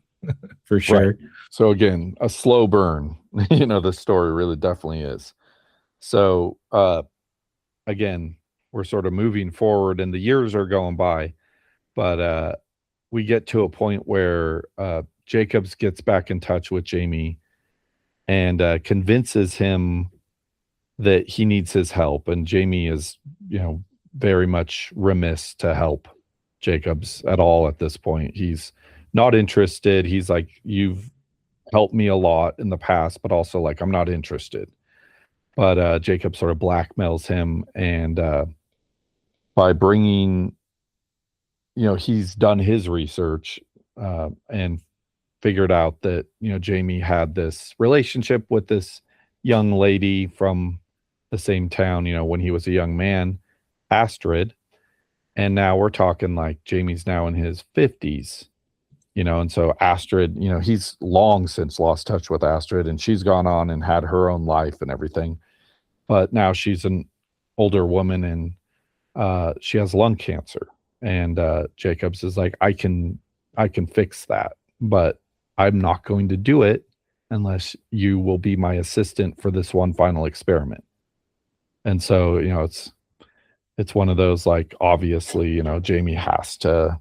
for sure. Right. So again, a slow burn, the story really definitely is. So, again, we're sort of moving forward and the years are going by, but, we get to a point where, Jacobs gets back in touch with Jamie and, convinces him that he needs his help. And Jamie is, very much remiss to help Jacobs at all at this point. He's not interested. He's like, you've helped me a lot in the past, but also like, I'm not interested. But Jacob sort of blackmails him, and by bringing, he's done his research and figured out that, Jamie had this relationship with this young lady from the same town, when he was a young man, Astrid. And now we're talking like Jamie's now in his 50s, and so Astrid, he's long since lost touch with Astrid, and she's gone on and had her own life and everything. But now she's an older woman, and she has lung cancer. And Jacobs is like, I can fix that, but I'm not going to do it unless you will be my assistant for this one final experiment. And so, it's one of those, like, obviously, Jamie has to,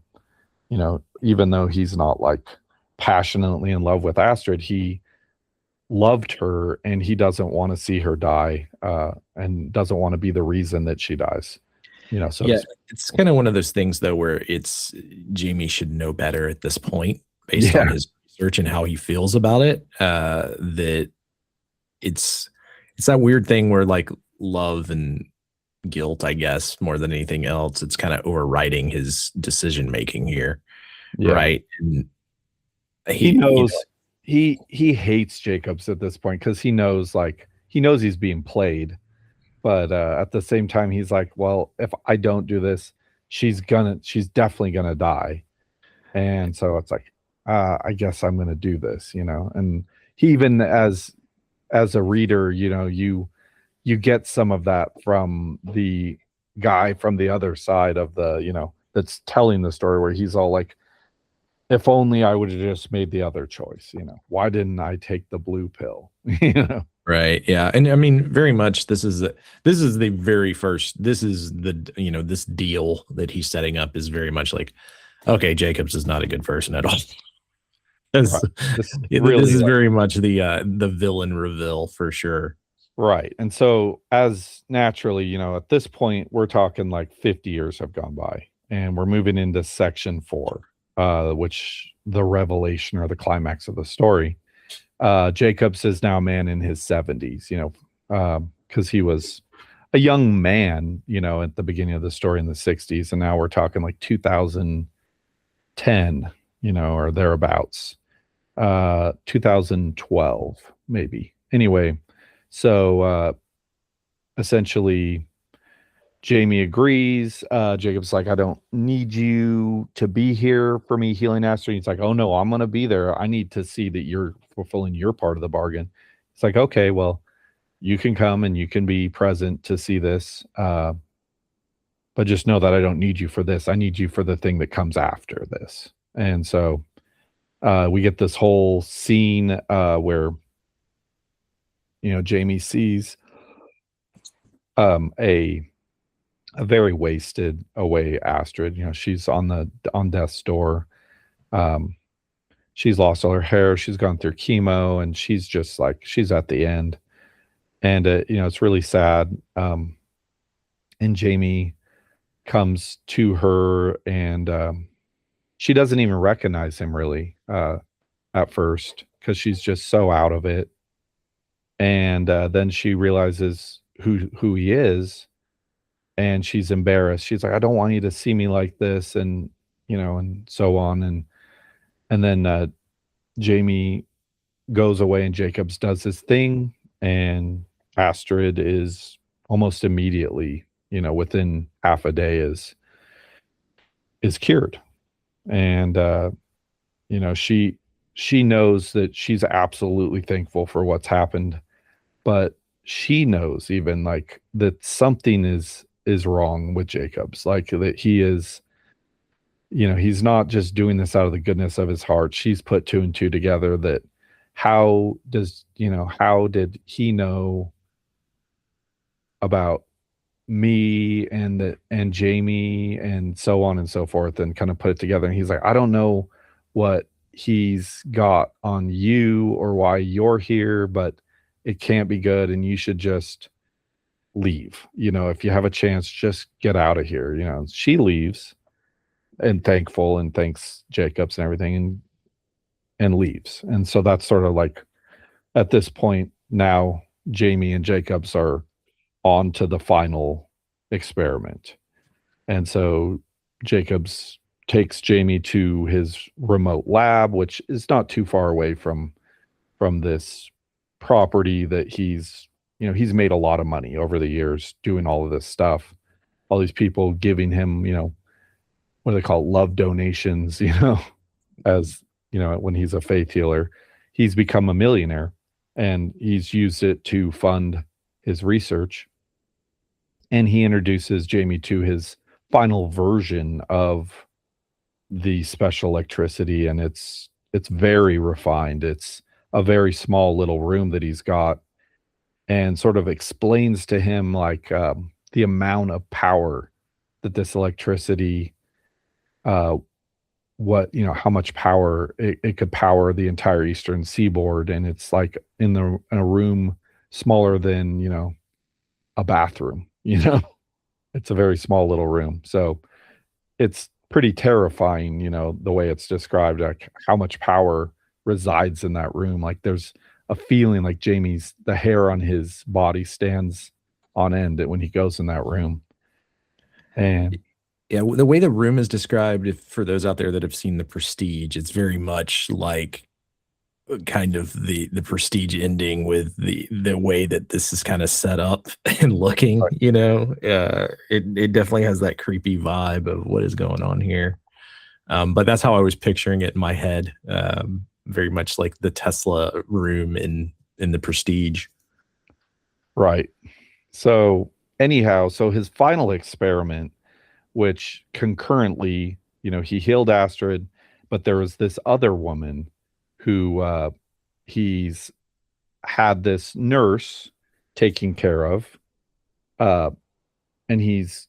even though he's not like passionately in love with Astrid, he loved her, and he doesn't want to see her die, and doesn't want to be the reason that she dies. So yeah, it's kind of one of those things though, where it's Jamie should know better at this point, based on his research and how he feels about it. That it's that weird thing where, like, love and guilt, I guess, more than anything else. It's kind of overriding his decision making here, right? And he knows he hates Jacobs at this point because he knows he's being played, but at the same time he's like, well, if I don't do this, she's definitely gonna die, and so it's like, I guess I'm gonna do this, and he, even as a reader, you get some of that from the guy from the other side of the, that's telling the story, where he's all like, if only I would have just made the other choice, why didn't I take the blue pill? Right. Yeah. And I mean, very much this is the very first, this is the, this deal that he's setting up is very much like, okay, Jacobs is not a good person at all. This is very much the villain reveal for sure. Right. And so, as naturally, at this point, we're talking like 50 years have gone by, and we're moving into section 4, which the revelation or the climax of the story. Jacobs is now a man in his 70s, because he was a young man, at the beginning of the story in the 60s. And now we're talking like 2010, or thereabouts, 2012, maybe. Anyway, so essentially, Jamie agrees. Jacob's like, I don't need you to be here for me healing Astrid. He's like, oh no, I'm going to be there. I need to see that you're fulfilling your part of the bargain. It's like, okay, well, you can come and you can be present to see this. But just know that I don't need you for this. I need you for the thing that comes after this. And so we get this whole scene where, Jamie sees a very wasted away Astrid. She's on death's door. She's lost all her hair. She's gone through chemo, and she's just like, she's at the end. And it's really sad. And Jamie comes to her, and she doesn't even recognize him really at first, because she's just so out of it. And then she realizes who he is, and she's embarrassed. She's like, I don't want you to see me like this, and and so on. And then Jamie goes away, and Jacobs does his thing, and Astrid is almost immediately, within half a day is cured. And she knows that she's absolutely thankful for what's happened, but she knows even like that something is wrong with Jacobs, like that he is, he's not just doing this out of the goodness of his heart. She's put 2 and 2 together, that how did he know about me and Jamie and so on and so forth, and kind of put it together. And he's like, I don't know what he's got on you or why you're here, but it can't be good, and you should just leave. If you have a chance, just get out of here. She leaves, and thankful, and thanks Jacobs and everything, and leaves. And so that's sort of like, at this point now, Jamie and Jacobs are on to the final experiment. And so Jacobs takes Jamie to his remote lab, which is not too far away from this property that he's made a lot of money over the years doing all of this stuff. All these people giving him, what do they call it? Love donations, as when he's a faith healer. He's become a millionaire, and he's used it to fund his research. And he introduces Jamie to his final version of the special electricity, and it's very refined. It's a very small little room that he's got, and sort of explains to him like the amount of power that this electricity, how much power it could power the entire eastern seaboard. And it's like in a room smaller than a bathroom. It's a very small little room. So it's pretty terrifying, the way it's described, like how much power resides in that room. Like there's a feeling like the hair on his body stands on end when he goes in that room. And yeah, the way the room is described, if for those out there that have seen The Prestige, it's very much like kind of the Prestige ending with the way that this is kind of set up and looking, right. you know. It definitely has that creepy vibe of what is going on here. But that's how I was picturing it in my head. Very much like the Tesla room in The Prestige. Right. So anyhow, so his final experiment, which concurrently, you know, he healed Astrid, but there was this other woman who he's had this nurse taking care of, and he's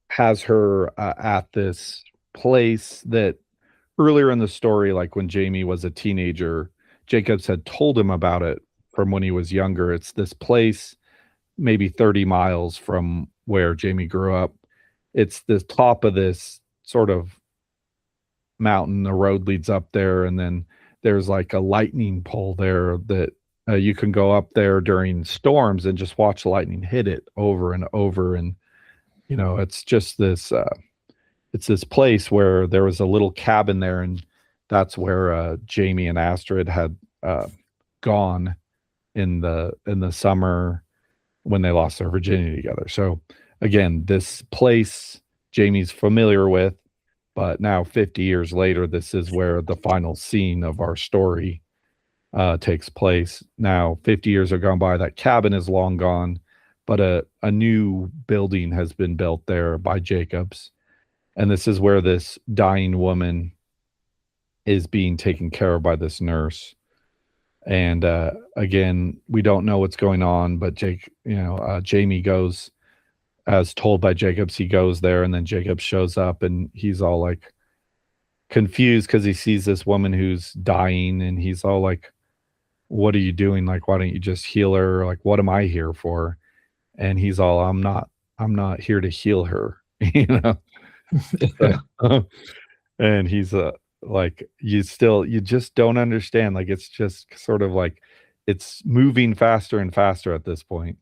has her at this place that earlier in the story, like when Jamie was a teenager, Jacobs had told him about it from when he was younger. It's this place maybe 30 miles from where Jamie grew up. It's the top of this sort of mountain. The road leads up there, and then there's like a lightning pole there that you can go up there during storms and just watch lightning hit it over and over. And you know, it's just this it's this place where there was a little cabin there, and that's where Jamie and Astrid had gone in the summer when they lost their virginity together. So again, this place Jamie's familiar with, but now 50 years later, this is where the final scene of our story takes place. Now 50 years have gone by, that cabin is long gone, but a new building has been built there by Jacobs. And this is where this dying woman is being taken care of by this nurse. And again, we don't know what's going on, but Jamie goes, as told by Jacobs, he goes there, and then Jacobs shows up, and he's all like confused because he sees this woman who's dying, and he's all like, what are you doing? Like, why don't you just heal her? Like, what am I here for? And he's all, I'm not here to heal her, you know? And he's like, you just don't understand. Like, it's just sort of like, it's moving faster and faster at this point.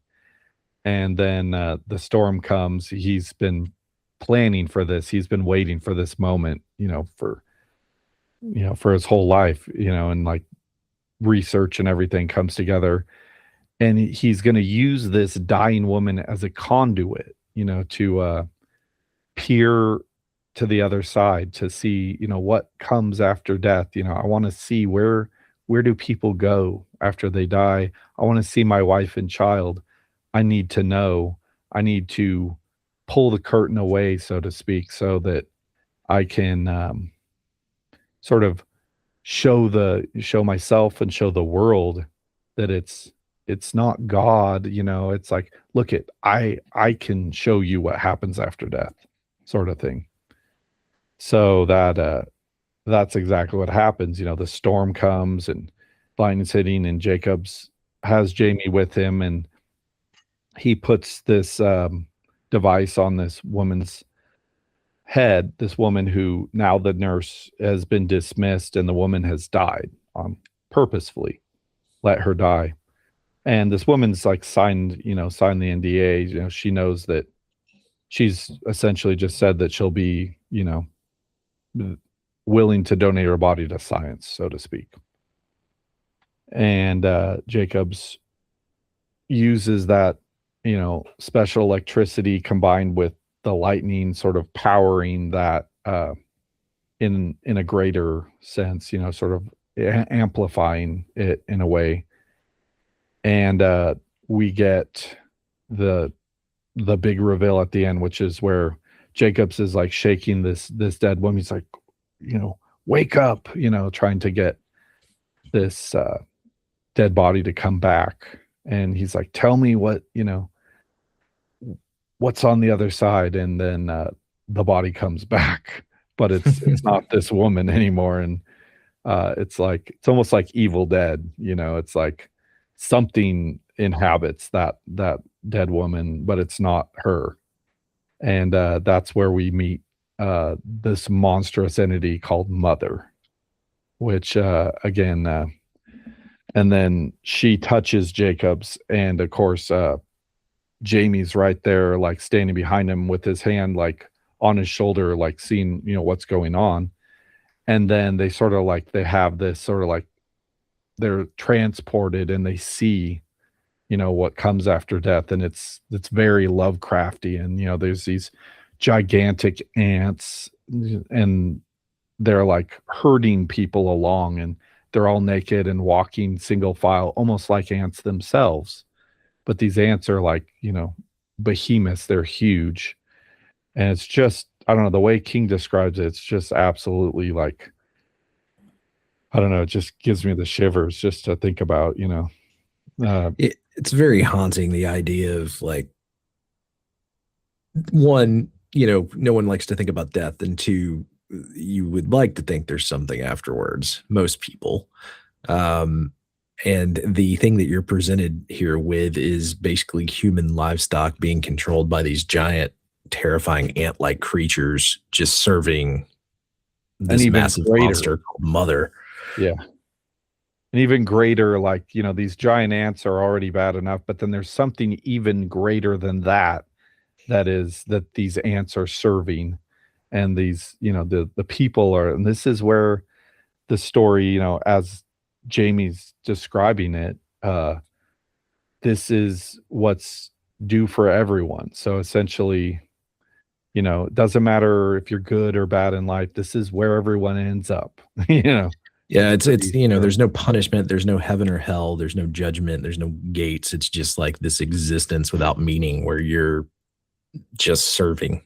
And then the storm comes. He's been planning for this. He's been waiting for this moment, for his whole life, and like research and everything comes together. And he's going to use this dying woman as a conduit, to peer to the other side to see, what comes after death. I want to see where do people go after they die? I want to see my wife and child. I need to know. I need to pull the curtain away, so to speak, so that I can sort of show myself and show the world that it's not God. It's like, look, I can show you what happens after death, sort of thing. So that's exactly what happens. The storm comes and lightning's hitting, and Jacobs has Jamie with him, and he puts this device on this woman's head, this woman who now the nurse has been dismissed and the woman has died purposefully, let her die. And this woman's like signed the NDA. She knows that she's essentially just said that she'll be, willing to donate her body to science, so to speak. And Jacobs uses that, special electricity combined with the lightning sort of powering that in a greater sense, sort of amplifying it in a way. And we get the big reveal at the end, which is where Jacobs is like shaking this dead woman. He's like, wake up, trying to get this dead body to come back. And he's like, tell me what's on the other side. And then the body comes back, but it's not this woman anymore. And it's almost like Evil Dead, it's like something inhabits that dead woman, but it's not her. And that's where we meet this monstrous entity called Mother, which again, and then she touches Jacobs, and of course Jamie's right there, like standing behind him with his hand like on his shoulder, like seeing, what's going on. And then they sort of like they have this sort of like they're transported and they see, what comes after death. And it's very Lovecrafty. And there's these gigantic ants and they're like herding people along, and they're all naked and walking single file, almost like ants themselves. But these ants are like, behemoths. They're huge. And it's just, I don't know, the way King describes it, it's just absolutely like, I don't know, it just gives me the shivers just to think about, It's very haunting, the idea of like, one, no one likes to think about death, and two, you would like to think there's something afterwards, most people. And the thing that you're presented here with is basically human livestock being controlled by these giant, terrifying ant-like creatures, just serving this massive monster called Mother. Yeah. And even greater, like, these giant ants are already bad enough, but then there's something even greater than that, that these ants are serving. And these, the people are, and this is where the story, as Jamie's describing it, this is what's due for everyone. So essentially, it doesn't matter if you're good or bad in life, this is where everyone ends up. Yeah, it's there's no punishment, there's no heaven or hell, there's no judgment, there's no gates. It's just like this existence without meaning where you're just serving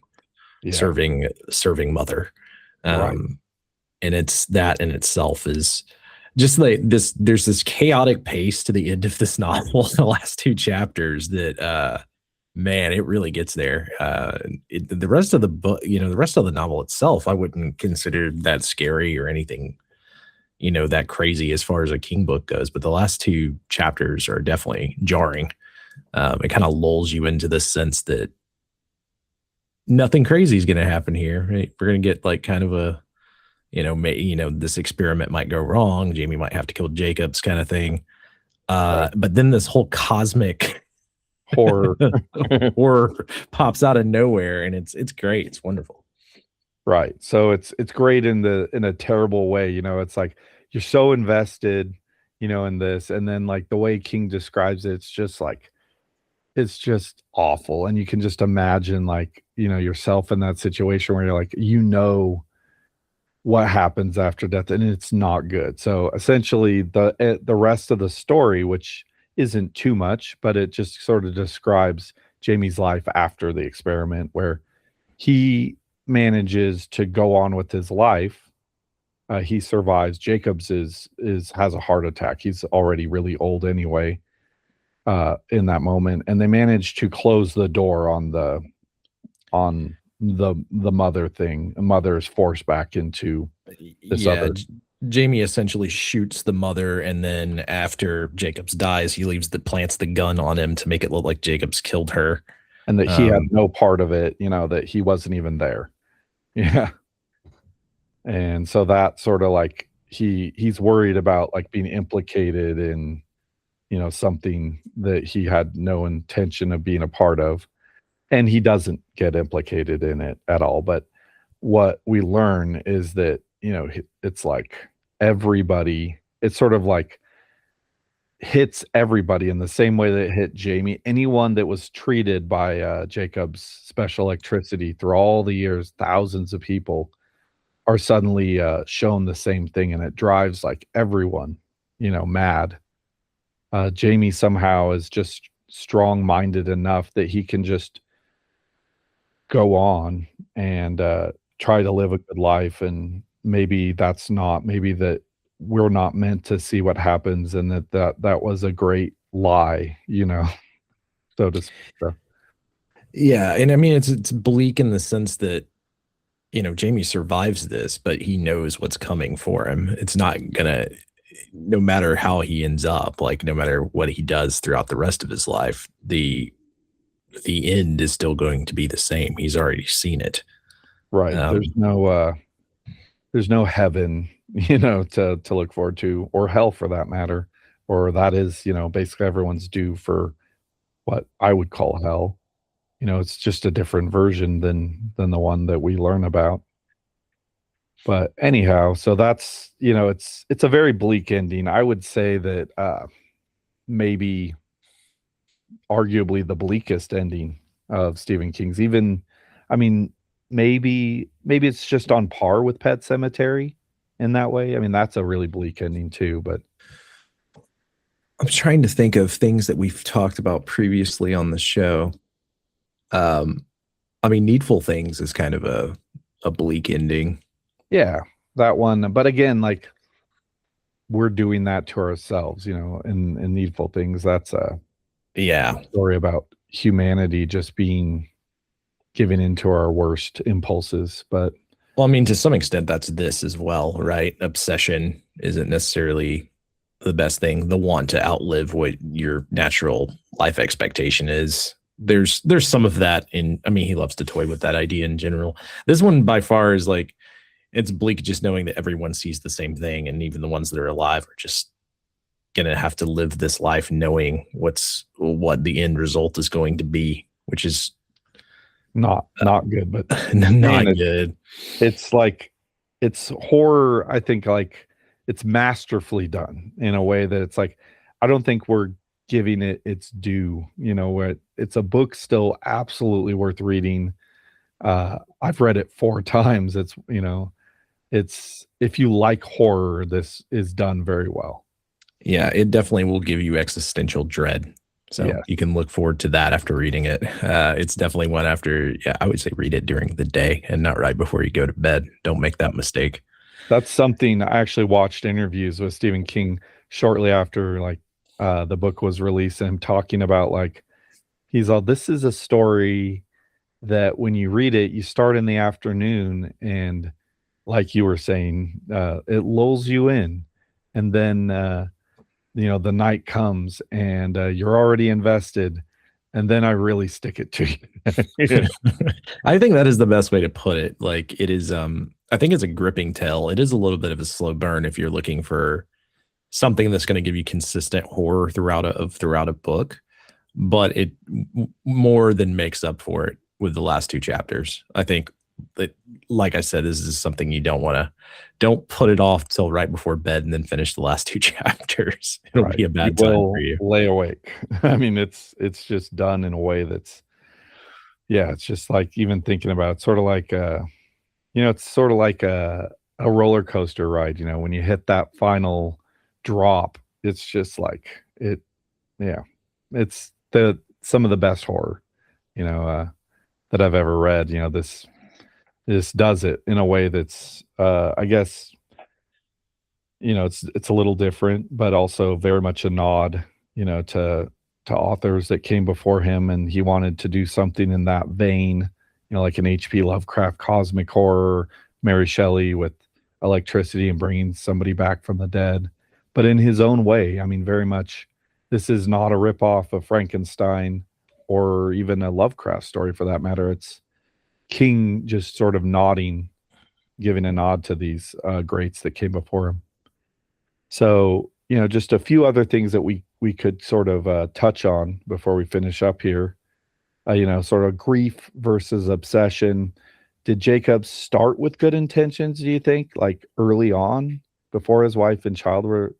Mother. Right. And it's that in itself is just like this. There's this chaotic pace to the end of this novel, the last two chapters, that man, it really gets there. The rest of the book, the rest of the novel itself, I wouldn't consider that scary or anything, that crazy as far as a King book goes. But the last two chapters are definitely jarring. It kind of lulls you into the sense that nothing crazy is going to happen here. Right? We're going to get like kind of a, this experiment might go wrong. Jamie might have to kill Jacobs kind of thing. Right. But then this whole cosmic horror pops out of nowhere, and it's great. It's wonderful. Right. So it's great in a terrible way. It's like you're so invested, in this, and then like the way King describes it, it's just awful. And you can just imagine like, yourself in that situation where you're like, what happens after death, and it's not good. So essentially the rest of the story, which isn't too much, but it just sort of describes Jamie's life after the experiment, where he manages to go on with his life. He survives. Jacobs has a heart attack. He's already really old anyway, in that moment, and they manage to close the door on the Mother thing. The Mother is forced back into this other. Jamie essentially shoots the Mother, and then after Jacobs dies, he plants the gun on him to make it look like Jacobs killed her, and that he had no part of it. That he wasn't even there. Yeah. And so that sort of like he's worried about like being implicated in, something that he had no intention of being a part of. And he doesn't get implicated in it at all. But what we learn is that, it's like everybody, it's sort of like hits everybody in the same way that it hit Jamie. Anyone that was treated by Jacob's special electricity through all the years, thousands of people are suddenly shown the same thing, and it drives like everyone, mad. Jamie somehow is just strong-minded enough that he can just go on and try to live a good life, and maybe that we're not meant to see what happens, and that was a great lie, so to speak. Yeah, and I mean it's bleak in the sense that Jamie survives this, but he knows what's coming for him. It's not gonna, no matter how he ends up, like no matter what he does throughout the rest of his life, the end is still going to be the same. He's already seen it. Right. There's no heaven, to look forward to, or hell for that matter, or that is, basically everyone's due for what I would call hell. It's just a different version than the one that we learn about. But anyhow, so that's, it's a very bleak ending. I would say that maybe arguably the bleakest ending of Stephen King's. Even, I mean, maybe it's just on par with Pet Sematary in that way. I mean, that's a really bleak ending too, but I'm trying to think of things that we've talked about previously on the show. I mean, Needful Things is kind of a bleak ending. yeah, that one. But again, like, we're doing that to ourselves, in Needful Things. That's a story about humanity just being given into our worst impulses. But well, I mean, to some extent, that's this as well, right? Obsession isn't necessarily the best thing. The want to outlive what your natural life expectation is. There's some of that in, I mean, he loves to toy with that idea in general. This one by far is like, it's bleak just knowing that everyone sees the same thing, and even the ones that are alive are just gonna have to live this life knowing what the end result is going to be, which is not good, but not good. It's like, it's horror. I think, like, it's masterfully done in a way that it's like, I don't think we're giving it its due. Where it's a book still absolutely worth reading. I've read it 4 times. It's if you like horror, this is done very well. Yeah, it definitely will give you existential dread. So you can look forward to that after reading it. It's definitely one after, I would say read it during the day and not right before you go to bed. Don't make that mistake. That's something. I actually watched interviews with Stephen King shortly after, like, the book was released, and him talking about, like, he's all, this is a story that when you read it, you start in the afternoon, and like you were saying, it lulls you in, and then the night comes, and you're already invested, and then I really stick it to you. I think that is the best way to put it. Like, it is, I think it's a gripping tale. It is a little bit of a slow burn if you're looking for something that's going to give you consistent horror throughout a book, but it more than makes up for it with the last 2 chapters. I think that, like I said, this is something you don't put it off till right before bed and then finish the last 2 chapters. It'll be a bad time for you. Lay awake. I mean, it's just done in a way that's, it's just like, even thinking about it, sort of like it's sort of like a roller coaster ride. When you hit that final drop, it's just like it. Yeah, it's some of the best horror, that I've ever read. This does it in a way that's, I guess, it's a little different, but also very much a nod, to authors that came before him, and he wanted to do something in that vein, like an H.P. Lovecraft cosmic horror, Mary Shelley with electricity and bringing somebody back from the dead, but in his own way. I mean, very much, this is not a ripoff of Frankenstein or even a Lovecraft story for that matter. It's King just sort of giving a nod to these greats that came before him. So, just a few other things that we could sort of touch on before we finish up here. Sort of grief versus obsession. Did Jacob start with good intentions, do you think, like early on, before his wife and child were,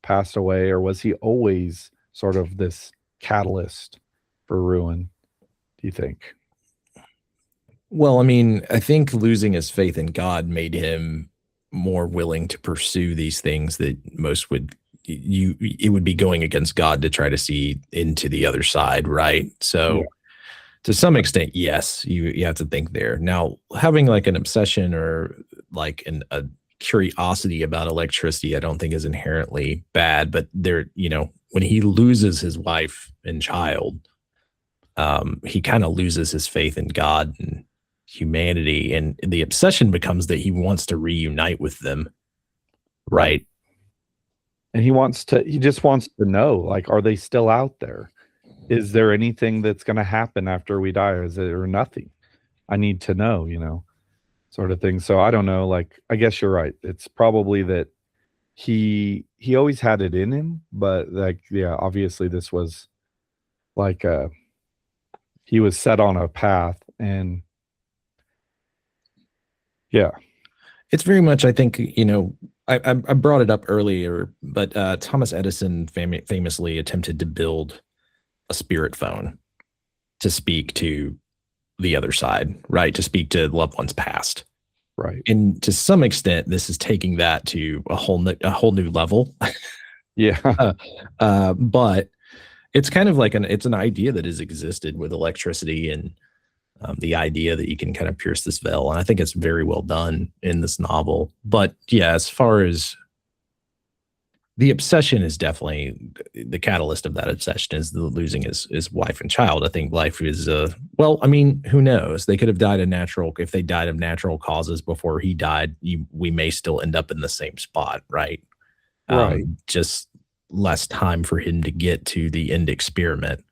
passed away, or was he always sort of this catalyst for ruin, do you think? Well, I mean, I think losing his faith in God made him more willing to pursue these things that most would, it would be going against God to try to see into the other side, right? So to some extent, yes, you have to think there. Now, having like an obsession or like a curiosity about electricity, I don't think is inherently bad, but there, when he loses his wife and child, he kind of loses his faith in God and humanity, and the obsession becomes that he wants to reunite with them, right? And he just wants to know, like, are they still out there? Is there anything that's going to happen after we die, or is there nothing? I need to know, sort of thing. So I don't know, like, I guess you're right. It's probably that he always had it in him, but like, obviously this was like he was set on a path, and yeah. It's very much, I think, I brought it up earlier, but Thomas Edison famously attempted to build a spirit phone to speak to the other side, right? To speak to loved ones past. Right. And to some extent, this is taking that to a whole new level. Yeah. But it's kind of like it's an idea that has existed with electricity and the idea that you can kind of pierce this veil. And I think it's very well done in this novel. But yeah, as far as the obsession is definitely the catalyst of that obsession is the losing his wife and child. I think life is, well, I mean, who knows? They could have died if they died of natural causes before he died, we may still end up in the same spot, right? Right. Just less time for him to get to the end experiment.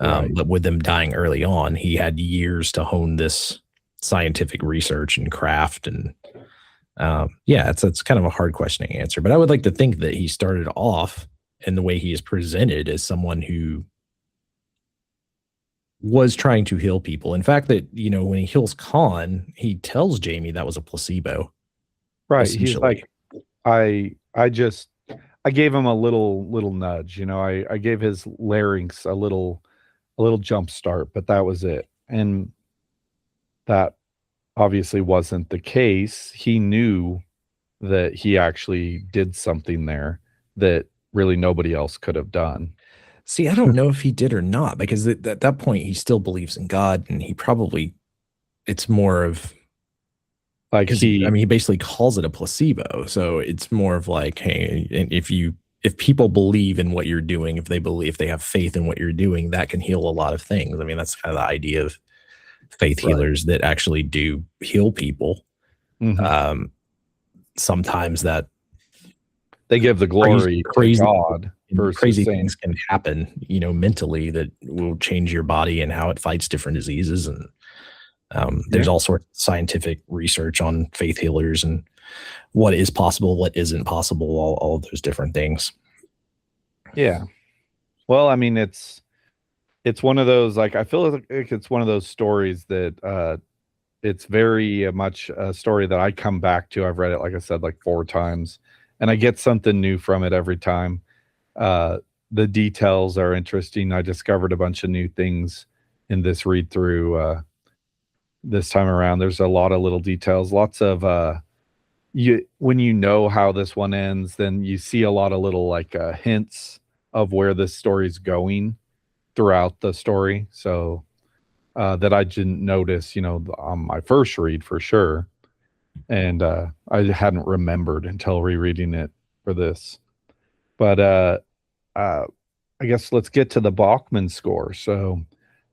Right. But with them dying early on, he had years to hone this scientific research and craft. And yeah, it's kind of a hard question to answer. But I would like to think that he started off in the way he is presented as someone who was trying to heal people. In fact, that, when he heals Khan, he tells Jamie that was a placebo. Right. He's like, I gave him a little nudge, I gave his larynx a little jump start, but that was it. And that obviously wasn't the case. He knew that he actually did something there that really nobody else could have done. See, I don't know if he did or not, because at that point he still believes in God, and it's more of like he basically calls it a placebo. So it's more of like, hey, if people believe in what you're doing, if they have faith in what you're doing, that can heal a lot of things. I mean, that's kind of the idea of faith healers that actually do heal people. Mm-hmm. Sometimes that they give the glory to God. Crazy things can happen, mentally, that will change your body and how it fights different diseases. And there's all sorts of scientific research on faith healers and what is possible, what isn't possible, all of those different things. Yeah. Well, I mean, it's one of those, like, I feel like it's one of those stories that it's very much a story that I come back to. I've read it, like I said, like 4 times, and I get something new from it every time. The details are interesting. I discovered a bunch of new things in this read through this time around. There's a lot of little details, lots of when you know how this one ends, then you see a lot of little hints of where this story's going throughout the story. So that I didn't notice, on my first read for sure. And I hadn't remembered until rereading it for this. But I guess let's get to the Bachman score. So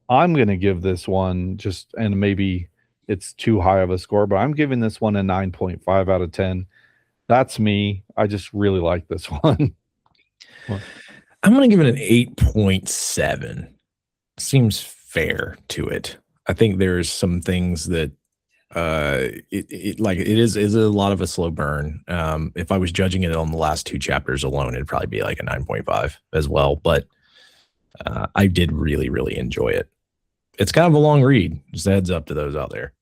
I'm going to give this one and maybe it's too high of a score, but I'm giving this one a 9.5 out of 10. That's me. I just really like this one. I'm going to give it an 8.7. Seems fair to it. I think there's some things that it is a lot of a slow burn. If I was judging it on the last 2 chapters alone, it'd probably be like a 9.5 as well. But I did really, really enjoy it. It's kind of a long read. Just a heads up to those out there.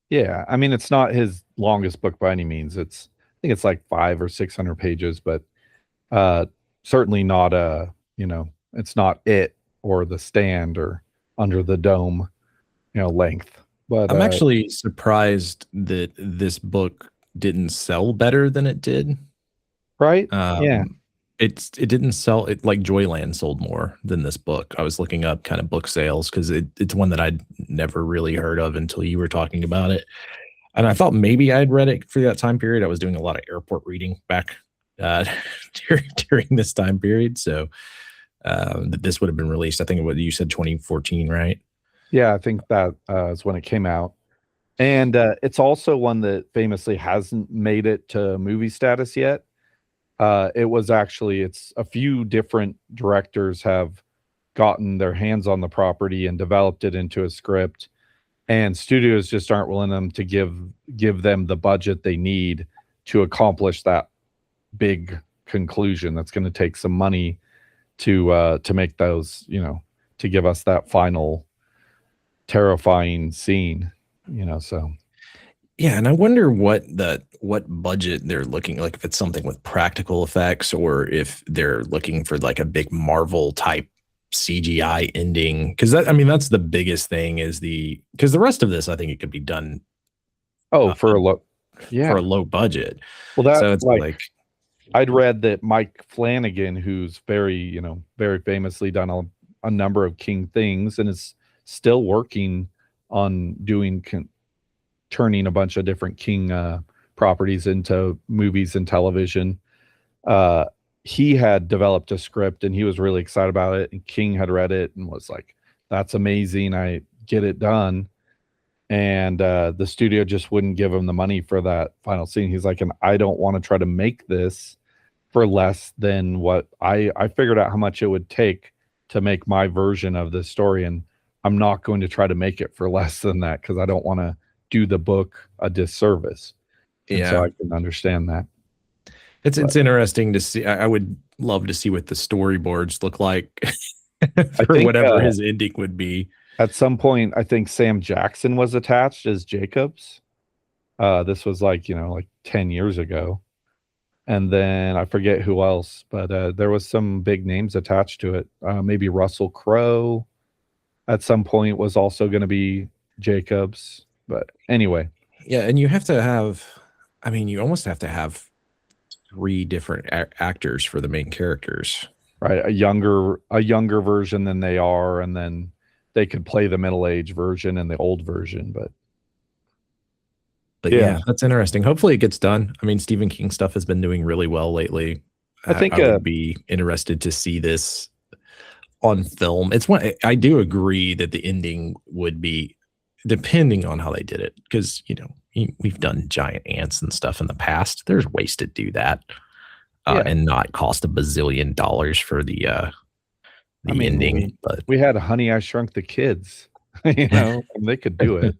Yeah, I mean, it's not his longest book by any means. I think it's like 500 or 600 pages, but certainly not it's not It or The Stand or Under the Dome, length. But I'm actually surprised that this book didn't sell better than it did. Right? Yeah. It didn't sell it like Joyland sold more than this book. I was looking up kind of book sales because it's one that I'd never really heard of until you were talking about it. And I thought maybe I'd read it for that time period. I was doing a lot of airport reading back during this time period. So this would have been released, I think what you said, 2014, right? Yeah, I think that is when it came out. And it's also one that famously hasn't made it to movie status yet. It's a few different directors have gotten their hands on the property and developed it into a script, and studios just aren't willing to give them the budget they need to accomplish that big conclusion. That's going to take some money to make those, to give us that final terrifying scene, so. Yeah, and I wonder what budget they're looking like, if it's something with practical effects or if they're looking for like a big Marvel type CGI ending. Because that's the biggest thing is because the rest of this, I think it could be done. For a low budget. Well, that so it's like I'd read that Mike Flanagan, who's very famously done a number of King things and is still working on turning a bunch of different King properties into movies and television. He had developed a script and he was really excited about it. And King had read it and was like, "That's amazing. I get it done." And the studio just wouldn't give him the money for that final scene. He's like, "And I don't want to try to make this for less than what I figured out how much it would take to make my version of this story. And I'm not going to try to make it for less than that because I don't want to do the book a disservice." And so I can understand that. It's interesting to see. I would love to see what the storyboards look like for whatever his ending would be. At some point, I think Sam Jackson was attached as Jacobs. This was like 10 years ago. And then I forget who else, but there was some big names attached to it. Maybe Russell Crowe at some point was also going to be Jacobs. But anyway. Yeah, and you have to have, you almost have to have 3 different actors for the main characters. Right, a younger version than they are, and then they could play the middle-aged version and the old version, but yeah, that's interesting. Hopefully it gets done. Stephen King stuff has been doing really well lately. I think I would be interested to see this on film. I do agree that the ending would be, depending on how they did it, because we've done giant ants and stuff in the past. There's ways to do that and not cost $1 bazillion for the ending. But we had Honey, I Shrunk the Kids. And they could do it.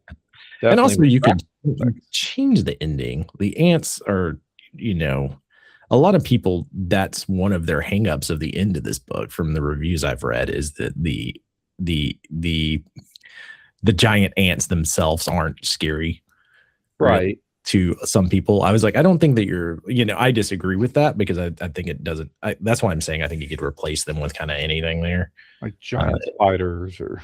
And also you could change the ending. The ants are, a lot of people, that's one of their hangups of the end of this book from the reviews I've read, is that the giant ants themselves aren't scary. Right. To some people. I was like, I don't think that you're, I disagree with that because I think it doesn't. That's why I'm saying I think you could replace them with kind of anything there. Like giant spiders or,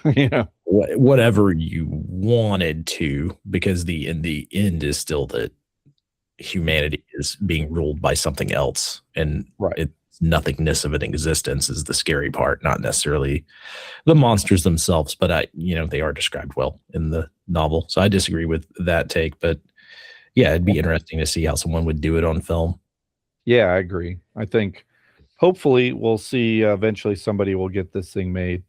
whatever you wanted to, because in the end is still that humanity is being ruled by something else. And it's nothingness of an existence is the scary part, not necessarily the monsters themselves, but they are described well in the novel. So I disagree with that take, but yeah, it'd be interesting to see how someone would do it on film. Yeah, I agree. I think hopefully we'll see eventually somebody will get this thing made.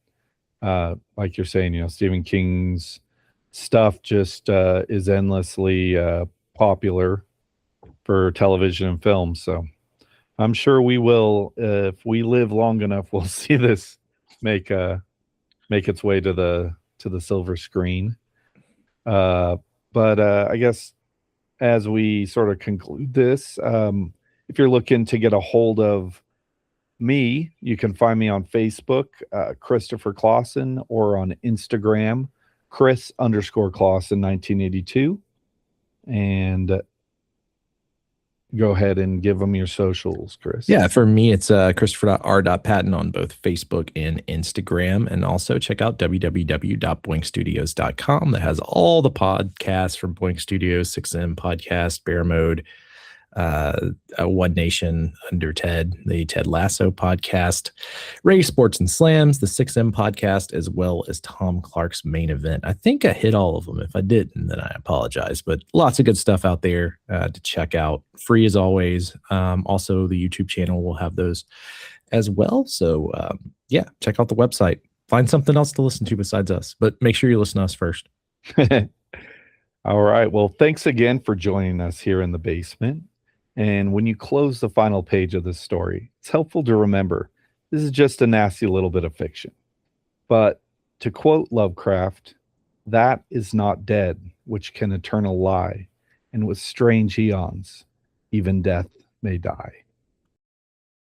Like you're saying, Stephen King's stuff just is endlessly popular for television and film. So I'm sure we will, if we live long enough, we'll see this make its way to the silver screen. But I guess as we sort of conclude this, if you're looking to get a hold of me, you can find me on Facebook, Christopher Clawson, or on Instagram, Chris_Clawson 1982. And go ahead and give them your socials, Chris. Yeah, for me, it's Christopher.R.Patton on both Facebook and Instagram. And also check out www.boinkstudios.com. That has all the podcasts from Boink Studios, 6M Podcast, Bear Mode, One Nation Under Ted, the Ted Lasso podcast, Ray Sports and Slams, the 6M podcast, as well as Tom Clark's Main Event. I think I hit all of them. If I didn't, then I apologize, but lots of good stuff out there to check out. Free as always. Also, the YouTube channel will have those as well. So yeah, check out the website. Find something else to listen to besides us, but make sure you listen to us first. All right. Well, thanks again for joining us here in the basement. And when you close the final page of this story, it's helpful to remember this is just a nasty little bit of fiction. But to quote Lovecraft, that is not dead, which can eternal lie, and with strange eons, even death may die.